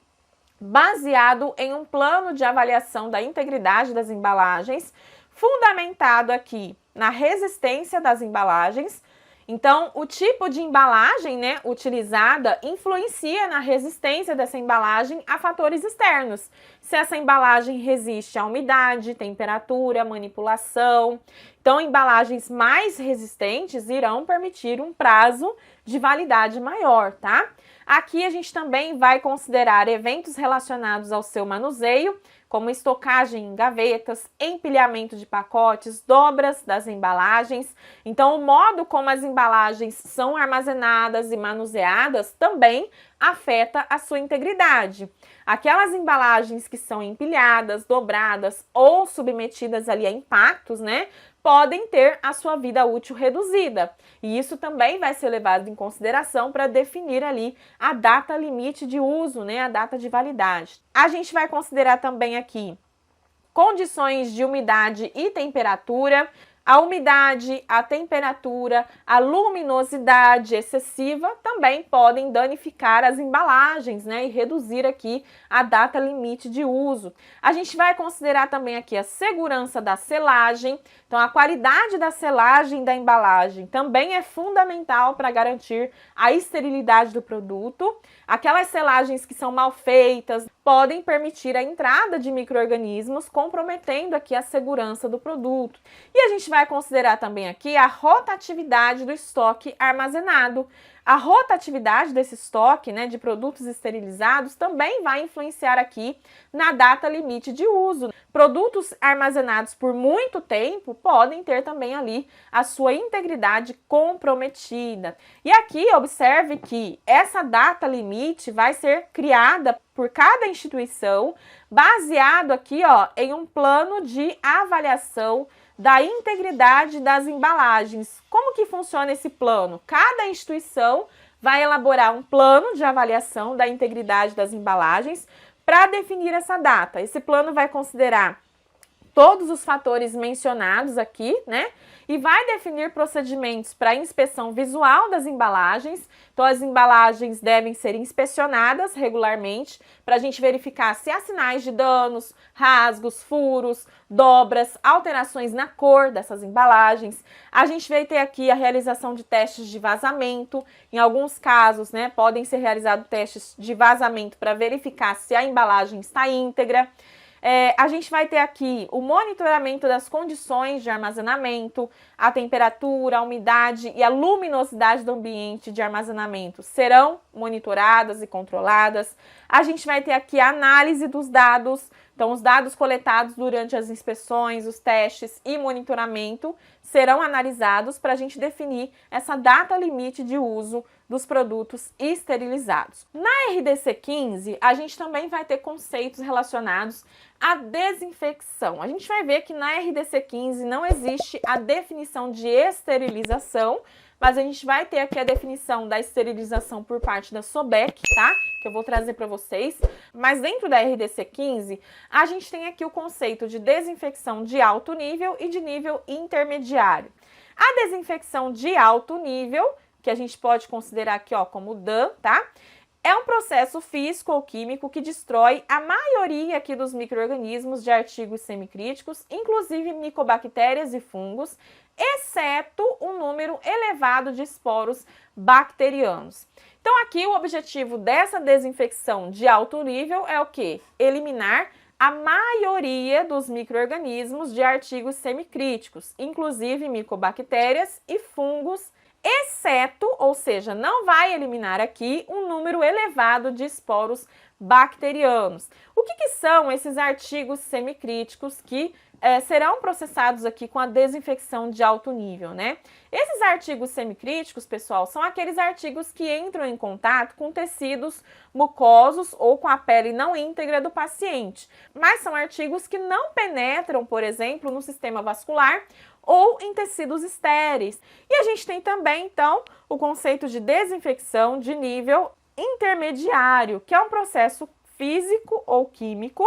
baseado em um plano de avaliação da integridade das embalagens, fundamentado aqui na resistência das embalagens. Então, o tipo de embalagem, né, utilizada influencia na resistência dessa embalagem a fatores externos. Se essa embalagem resiste à umidade, temperatura, manipulação. Então, embalagens mais resistentes irão permitir um prazo de validade maior, tá? Aqui a gente também vai considerar eventos relacionados ao seu manuseio, como estocagem em gavetas, empilhamento de pacotes, dobras das embalagens. Então, o modo como as embalagens são armazenadas e manuseadas também afeta a sua integridade. Aquelas embalagens que são empilhadas, dobradas ou submetidas ali a impactos, né, podem ter a sua vida útil reduzida. E isso também vai ser levado em consideração para definir ali a data limite de uso, né, a data de validade. A gente vai considerar também aqui condições de umidade e temperatura. A umidade, a temperatura, a luminosidade excessiva também podem danificar as embalagens, né, e reduzir aqui a data limite de uso. A gente vai considerar também aqui a segurança da selagem. Então, a qualidade da selagem da embalagem também é fundamental para garantir a esterilidade do produto. Aquelas selagens que são mal feitas podem permitir a entrada de micro-organismos, comprometendo aqui a segurança do produto. E a gente vai considerar também aqui a rotatividade do estoque armazenado. A rotatividade desse estoque, né, de produtos esterilizados também vai influenciar aqui na data limite de uso. Produtos armazenados por muito tempo podem ter também ali a sua integridade comprometida. E aqui observe que essa data limite vai ser criada por cada instituição, baseado aqui, ó, em um plano de avaliação da integridade das embalagens. Como que funciona esse plano? Cada instituição vai elaborar um plano de avaliação da integridade das embalagens para definir essa data. Esse plano vai considerar todos os fatores mencionados aqui, né? E vai definir procedimentos para inspeção visual das embalagens. Então, as embalagens devem ser inspecionadas regularmente para a gente verificar se há sinais de danos, rasgos, furos, dobras, alterações na cor dessas embalagens. A gente vai ter aqui a realização de testes de vazamento. Em alguns casos, né, podem ser realizados testes de vazamento para verificar se a embalagem está íntegra. A gente vai ter aqui o monitoramento das condições de armazenamento, a temperatura, a umidade e a luminosidade do ambiente de armazenamento serão monitoradas e controladas. A gente vai ter aqui a análise dos dados, então os dados coletados durante as inspeções, os testes e monitoramento serão analisados para a gente definir essa data limite de uso dos produtos esterilizados. Na RDC 15, a gente também vai ter conceitos relacionados à desinfecção. A gente vai ver que na RDC 15 não existe a definição de esterilização, mas a gente vai ter aqui a definição da esterilização por parte da SOBEC, tá? Que eu vou trazer para vocês. Mas dentro da RDC 15, a gente tem aqui o conceito de desinfecção de alto nível e de nível intermediário. A desinfecção de alto nível, que a gente pode considerar aqui, ó, como DAN, tá? É um processo físico ou químico que destrói a maioria aqui dos micro-organismos de artigos semicríticos, inclusive micobactérias e fungos, exceto um número elevado de esporos bacterianos. Então aqui o objetivo dessa desinfecção de alto nível é o quê? Eliminar a maioria dos micro-organismos de artigos semicríticos, inclusive micobactérias e fungos, exceto, ou seja, não vai eliminar aqui um número elevado de esporos bacterianos. O que são esses artigos semicríticos que serão processados aqui com a desinfecção de alto nível, né? Esses artigos semicríticos, pessoal, são aqueles artigos que entram em contato com tecidos mucosos ou com a pele não íntegra do paciente, mas são artigos que não penetram, por exemplo, no sistema vascular ou em tecidos estéreis. E a gente tem também, então, o conceito de desinfecção de nível intermediário, que é um processo físico ou químico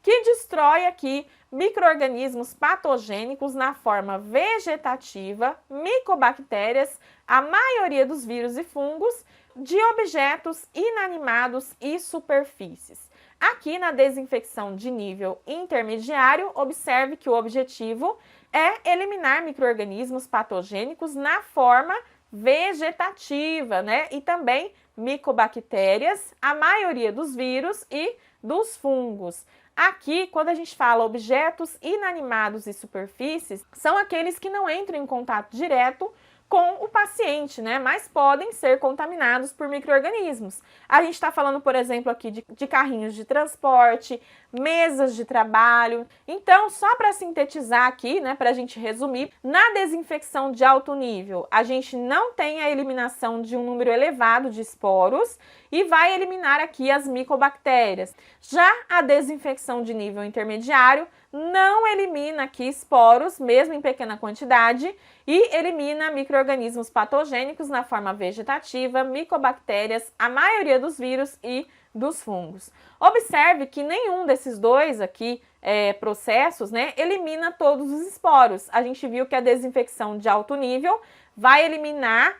que destrói aqui micro-organismos patogênicos na forma vegetativa, micobactérias, a maioria dos vírus e fungos, de objetos inanimados e superfícies. Aqui na desinfecção de nível intermediário, observe que o objetivo é eliminar micro-organismos patogênicos na forma vegetativa, né? E também micobactérias, a maioria dos vírus e dos fungos. Aqui, quando a gente fala objetos inanimados e superfícies, são aqueles que não entram em contato direto com o paciente, né? Mas podem ser contaminados por micro-organismos. A gente está falando, por exemplo, aqui de carrinhos de transporte, mesas de trabalho. Então, só para sintetizar aqui, né, para a gente resumir, na desinfecção de alto nível, a gente não tem a eliminação de um número elevado de esporos e vai eliminar aqui as micobactérias. Já a desinfecção de nível intermediário não elimina aqui esporos, mesmo em pequena quantidade, e elimina micro-organismos patogênicos na forma vegetativa, micobactérias, a maioria dos vírus e dos fungos. Observe que nenhum desses dois aqui processos, né, elimina todos os esporos. A gente viu que a desinfecção de alto nível vai eliminar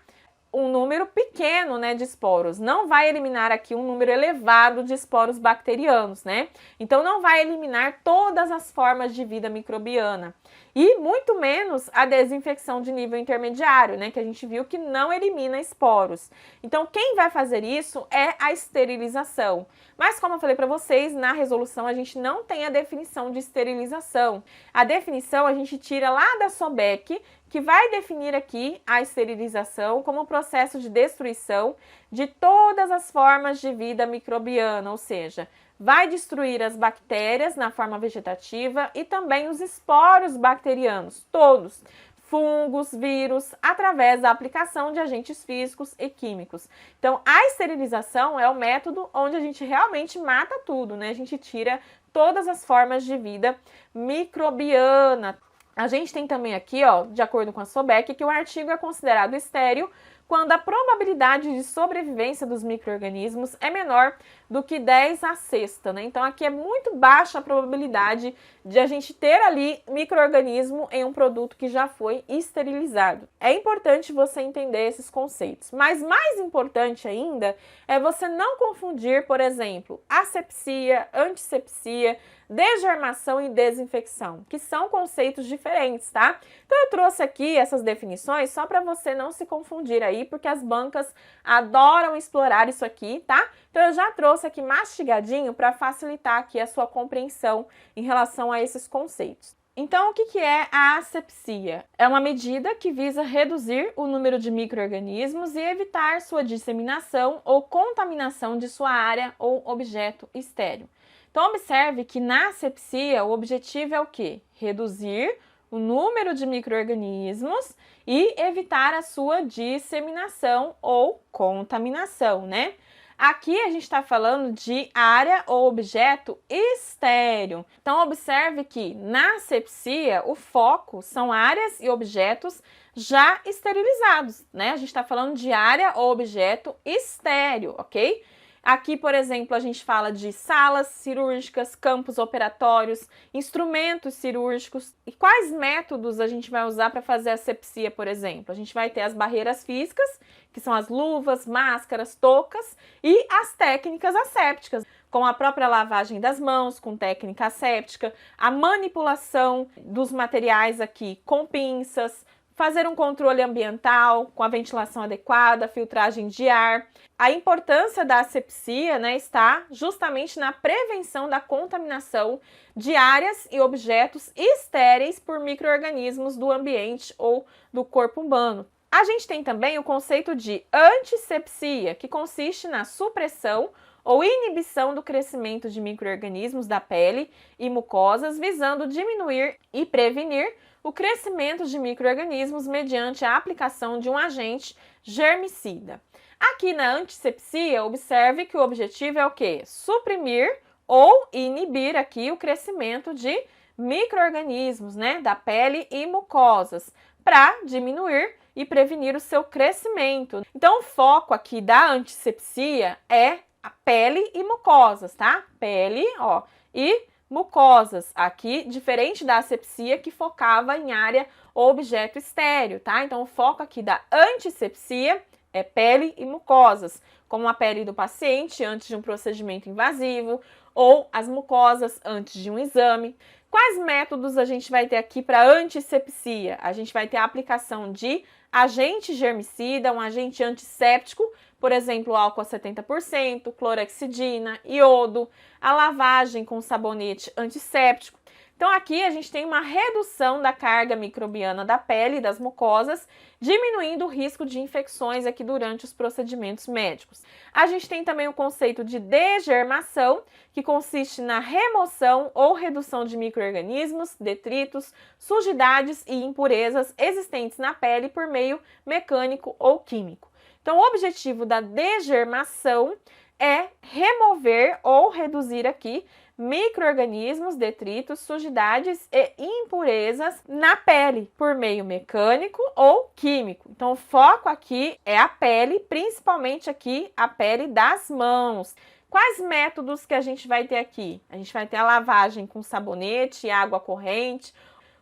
um número pequeno, né, de esporos, não vai eliminar aqui um número elevado de esporos bacterianos, né? Então não vai eliminar todas as formas de vida microbiana e muito menos a desinfecção de nível intermediário, né, que a gente viu que não elimina esporos. Então quem vai fazer isso é a esterilização. Mas como eu falei para vocês, na resolução a gente não tem a definição de esterilização. A definição a gente tira lá da SOBEC, que vai definir aqui a esterilização como um processo de destruição de todas as formas de vida microbiana, ou seja, vai destruir as bactérias na forma vegetativa e também os esporos bacterianos, todos, fungos, vírus, através da aplicação de agentes físicos e químicos. Então, a esterilização é o método onde a gente realmente mata tudo, né? A gente tira todas as formas de vida microbiana. A gente tem também aqui, ó, de acordo com a SOBEC, que o artigo é considerado estéril quando a probabilidade de sobrevivência dos micro-organismos é menor do que 10 a sexta, né? Então aqui é muito baixa a probabilidade de a gente ter ali micro-organismo em um produto que já foi esterilizado. É importante você entender esses conceitos, mas mais importante ainda é você não confundir, por exemplo, asepsia, antisepsia, degermação e desinfecção, que são conceitos diferentes, tá? Então eu trouxe aqui essas definições só para você não se confundir aí, porque as bancas adoram explorar isso aqui, tá? Então eu já trouxe aqui mastigadinho para facilitar aqui a sua compreensão em relação a esses conceitos. Então, o que é a asepsia? É uma medida que visa reduzir o número de micro-organismos e evitar sua disseminação ou contaminação de sua área ou objeto estéril. Então, observe que na asepsia o objetivo é o quê? Reduzir o número de micro-organismos e evitar a sua disseminação ou contaminação, né? Aqui a gente está falando de área ou objeto estéril. Então, observe que na asepsia o foco são áreas e objetos já esterilizados, né? A gente está falando de área ou objeto estéril, ok? Aqui, por exemplo, a gente fala de salas cirúrgicas, campos operatórios, instrumentos cirúrgicos. E quais métodos a gente vai usar para fazer a asepsia, por exemplo? A gente vai ter as barreiras físicas, que são as luvas, máscaras, toucas, e as técnicas assépticas, como a própria lavagem das mãos com técnica asséptica, a manipulação dos materiais aqui com pinças, fazer um controle ambiental com a ventilação adequada, filtragem de ar. A importância da asepsia, né, está justamente na prevenção da contaminação de áreas e objetos estéreis por micro-organismos do ambiente ou do corpo humano. A gente tem também o conceito de antisepsia, que consiste na supressão ou inibição do crescimento de micro-organismos da pele e mucosas, visando diminuir e prevenir o crescimento de micro-organismos mediante a aplicação de um agente germicida. Aqui na antisepsia, observe que o objetivo é o quê? Suprimir ou inibir aqui o crescimento de micro-organismos, né, da pele e mucosas, para diminuir e prevenir o seu crescimento. Então, o foco aqui da antisepsia é a pele e mucosas, tá? Pele, ó, e mucosas, aqui, diferente da asepsia que focava em área ou objeto estéril, tá? Então, o foco aqui da antisepsia é pele e mucosas, como a pele do paciente antes de um procedimento invasivo ou as mucosas antes de um exame. Quais métodos a gente vai ter aqui para antisepsia? A gente vai ter a aplicação de agente germicida, um agente antisséptico, por exemplo, álcool a 70%, clorexidina, iodo, a lavagem com sabonete antisséptico. Então aqui a gente tem uma redução da carga microbiana da pele e das mucosas, diminuindo o risco de infecções aqui durante os procedimentos médicos. A gente tem também o conceito de degermação, que consiste na remoção ou redução de micro-organismos, detritos, sujidades e impurezas existentes na pele por meio mecânico ou químico. Então, o objetivo da degermação é remover ou reduzir aqui micro-organismos, detritos, sujidades e impurezas na pele por meio mecânico ou químico. Então, o foco aqui é a pele, principalmente aqui a pele das mãos. Quais métodos que a gente vai ter aqui? A gente vai ter a lavagem com sabonete e água corrente,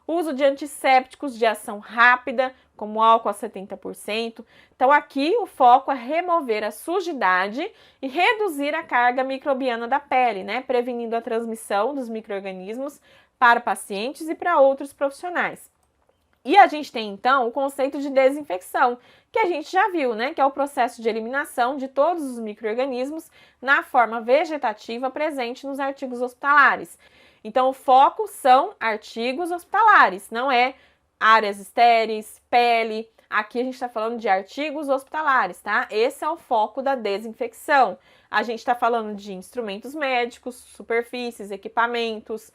uso de antissépticos de ação rápida, como álcool a 70%. Então, aqui o foco é remover a sujidade e reduzir a carga microbiana da pele, né? Prevenindo a transmissão dos micro-organismos para pacientes e para outros profissionais. E a gente tem, então, o conceito de desinfecção, que a gente já viu, né? Que é o processo de eliminação de todos os micro-organismos na forma vegetativa presente nos artigos hospitalares. Então, o foco são artigos hospitalares, não é áreas estéreis, pele. Aqui a gente está falando de artigos hospitalares, tá? Esse é o foco da desinfecção. A gente está falando de instrumentos médicos, superfícies, equipamentos.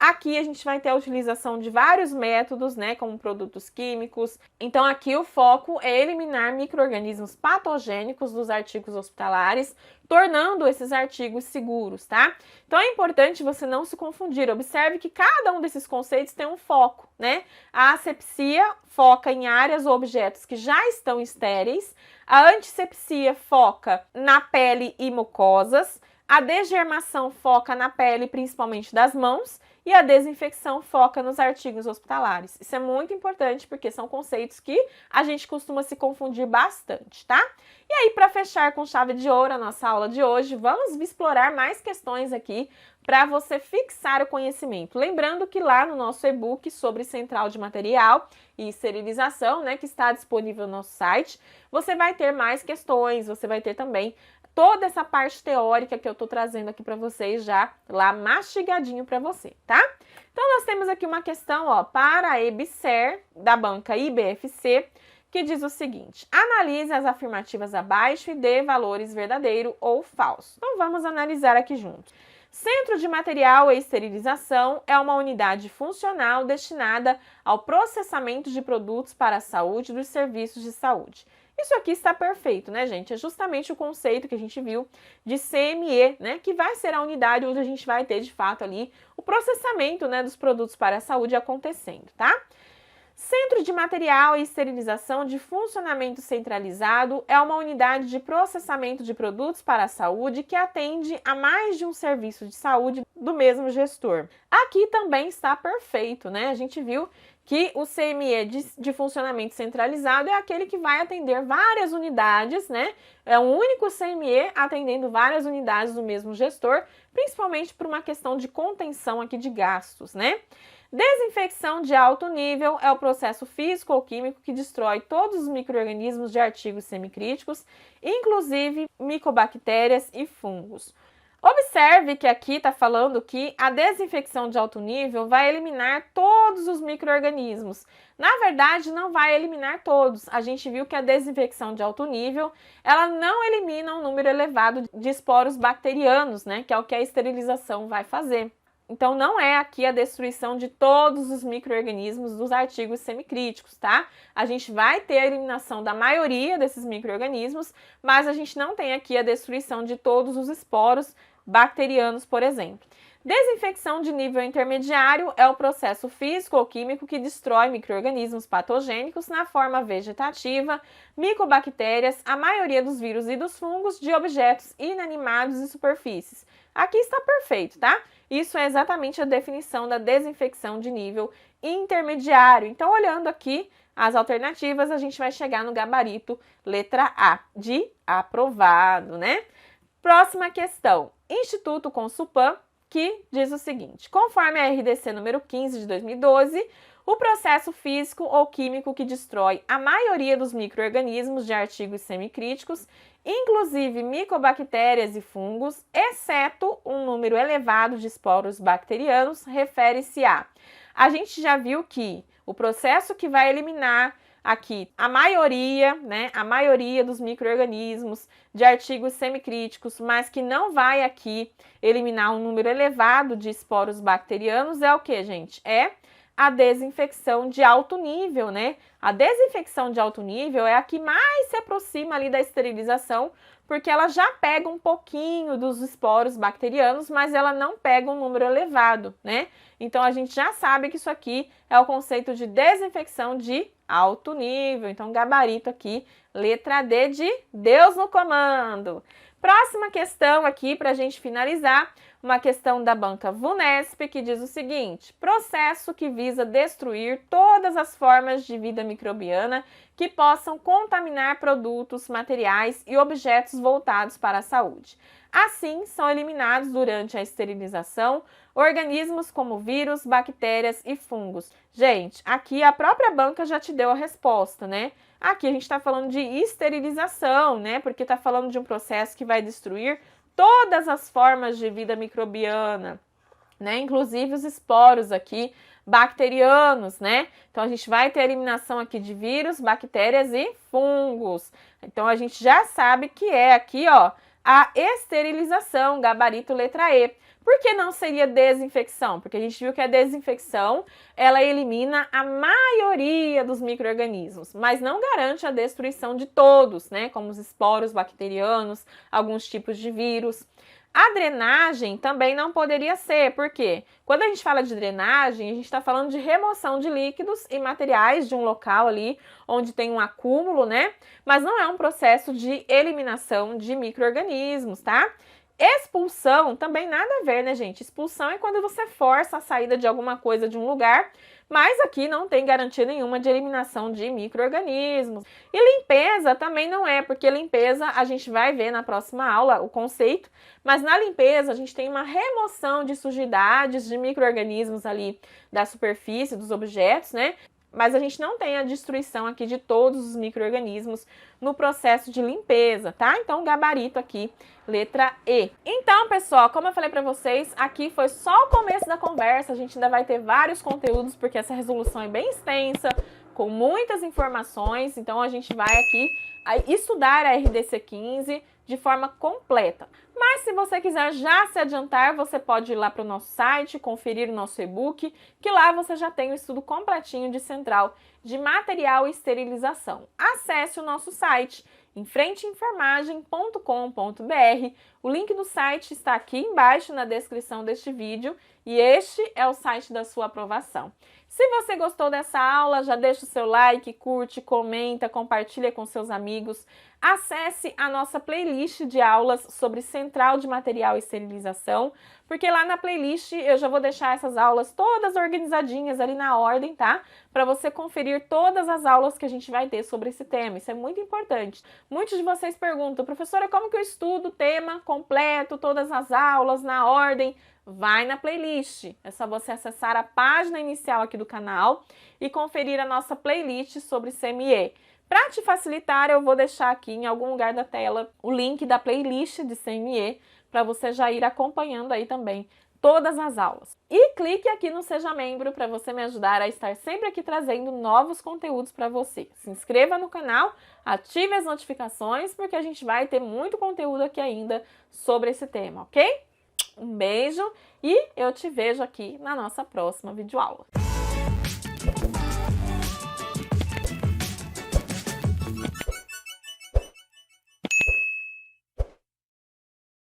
Aqui a gente vai ter a utilização de vários métodos, né, como produtos químicos. Então aqui o foco é eliminar micro-organismos patogênicos dos artigos hospitalares, tornando esses artigos seguros, tá? Então é importante você não se confundir. Observe que cada um desses conceitos tem um foco, né? A asepsia foca em áreas ou objetos que já estão estéreis. A antisepsia foca na pele e mucosas. A desgermação foca na pele, principalmente das mãos. E a desinfecção foca nos artigos hospitalares. Isso é muito importante porque são conceitos que a gente costuma se confundir bastante, tá? E aí, para fechar com chave de ouro a nossa aula de hoje, vamos explorar mais questões aqui para você fixar o conhecimento. Lembrando que lá no nosso e-book sobre central de material e esterilização, né, que está disponível no nosso site, você vai ter mais questões, você vai ter também toda essa parte teórica que eu tô trazendo aqui para vocês já lá mastigadinho para você, tá? Então, nós temos aqui uma questão, ó, para a EBSER, da banca IBFC, que diz o seguinte: analise as afirmativas abaixo e dê valores verdadeiro ou falso. Então, vamos analisar aqui juntos. Centro de Material e Esterilização é uma unidade funcional destinada ao processamento de produtos para a saúde e dos serviços de saúde. Isso aqui está perfeito, né, gente? É justamente o conceito que a gente viu de CME, né? Que vai ser a unidade onde a gente vai ter, de fato, ali o processamento, né, dos produtos para a saúde acontecendo, tá? Centro de Material e Esterilização de Funcionamento Centralizado é uma unidade de processamento de produtos para a saúde que atende a mais de um serviço de saúde do mesmo gestor. Aqui também está perfeito, né? A gente viu que o CME de funcionamento centralizado é aquele que vai atender várias unidades, né? É um único CME atendendo várias unidades do mesmo gestor, principalmente por uma questão de contenção aqui de gastos, né? Desinfecção de alto nível é o processo físico ou químico que destrói todos os micro-organismos de artigos semicríticos, inclusive micobactérias e fungos. Observe que aqui está falando que a desinfecção de alto nível vai eliminar todos os micro-organismos. Na verdade, não vai eliminar todos. A gente viu que a desinfecção de alto nível, ela não elimina um número elevado de esporos bacterianos, né? Que é o que a esterilização vai fazer. Então, não é aqui a destruição de todos os micro-organismos dos artigos semicríticos, tá? A gente vai ter a eliminação da maioria desses micro-organismos, mas a gente não tem aqui a destruição de todos os esporos bacterianos, por exemplo. Desinfecção de nível intermediário é o processo físico ou químico que destrói micro-organismos patogênicos na forma vegetativa, micobactérias, a maioria dos vírus e dos fungos de objetos inanimados e superfícies. Aqui está perfeito, tá? Isso é exatamente a definição da desinfecção de nível intermediário. Então, olhando aqui as alternativas, a gente vai chegar no gabarito letra A, de aprovado, né? Próxima questão. Instituto Consulpan, que diz o seguinte: conforme a RDC número 15 de 2012, o processo físico ou químico que destrói a maioria dos micro-organismos de artigos semicríticos, inclusive micobactérias e fungos, exceto um número elevado de esporos bacterianos, refere-se a gente já viu que o processo que vai eliminar aqui a maioria, né, a maioria dos micro-organismos de artigos semicríticos, mas que não vai aqui eliminar um número elevado de esporos bacterianos, é o que, gente? É a desinfecção de alto nível, né? A desinfecção de alto nível é a que mais se aproxima ali da esterilização, porque ela já pega um pouquinho dos esporos bacterianos, mas ela não pega um número elevado, né? Então, a gente já sabe que isso aqui é o conceito de desinfecção de alto nível. Então, gabarito aqui, letra D de Deus no comando. Próxima questão aqui para a gente finalizar, uma questão da banca VUNESP que diz o seguinte: processo que visa destruir todas as formas de vida microbiana que possam contaminar produtos, materiais e objetos voltados para a saúde. Assim, são eliminados durante a esterilização organismos como vírus, bactérias e fungos. Gente, aqui a própria banca já te deu a resposta, né? Aqui a gente está falando de esterilização, né? Porque está falando de um processo que vai destruir todas as formas de vida microbiana, né? Inclusive os esporos aqui bacterianos, né? Então a gente vai ter a eliminação aqui de vírus, bactérias e fungos. Então a gente já sabe que é aqui, ó, a esterilização, gabarito letra E. Por que não seria desinfecção? Porque a gente viu que a desinfecção, ela elimina a maioria dos micro-organismos, mas não garante a destruição de todos, né? Como os esporos bacterianos, alguns tipos de vírus. A drenagem também não poderia ser, porque quando a gente fala de drenagem, a gente está falando de remoção de líquidos e materiais de um local ali onde tem um acúmulo, né? Mas não é um processo de eliminação de micro-organismos, tá? Expulsão também nada a ver, né, gente? Expulsão é quando você força a saída de alguma coisa de um lugar, mas aqui não tem garantia nenhuma de eliminação de micro-organismos. E limpeza também não é, porque limpeza a gente vai ver na próxima aula o conceito, mas na limpeza a gente tem uma remoção de sujidades, de micro-organismos ali da superfície, dos objetos, né? Mas a gente não tem a destruição aqui de todos os micro-organismos no processo de limpeza, tá? Então, gabarito aqui, letra E. Então, pessoal, como eu falei para vocês, aqui foi só o começo da conversa, a gente ainda vai ter vários conteúdos, porque essa resolução é bem extensa, com muitas informações, então a gente vai aqui estudar a RDC 15 de forma completa. Mas se você quiser já se adiantar, você pode ir lá para o nosso site, conferir o nosso e-book, que lá você já tem o estudo completinho de central de material e esterilização. Acesse o nosso site, enfrenteenfermagem.com.br. O link do site está aqui embaixo na descrição deste vídeo e este é o site da sua aprovação. Se você gostou dessa aula, já deixa o seu like, curte, comenta, compartilha com seus amigos. Acesse a nossa playlist de aulas sobre central de material e esterilização, porque lá na playlist eu já vou deixar essas aulas todas organizadinhas ali na ordem, tá? Para você conferir todas as aulas que a gente vai ter sobre esse tema. Isso é muito importante. Muitos de vocês perguntam, professora, como que eu estudo o tema completo, todas as aulas na ordem? Vai na playlist, é só você acessar a página inicial aqui do canal e conferir a nossa playlist sobre CME. Para te facilitar, eu vou deixar aqui em algum lugar da tela o link da playlist de CME para você já ir acompanhando aí também todas as aulas. E clique aqui no Seja Membro para você me ajudar a estar sempre aqui trazendo novos conteúdos para você. Se inscreva no canal, ative as notificações, porque a gente vai ter muito conteúdo aqui ainda sobre esse tema, ok? Um beijo e eu te vejo aqui na nossa próxima videoaula.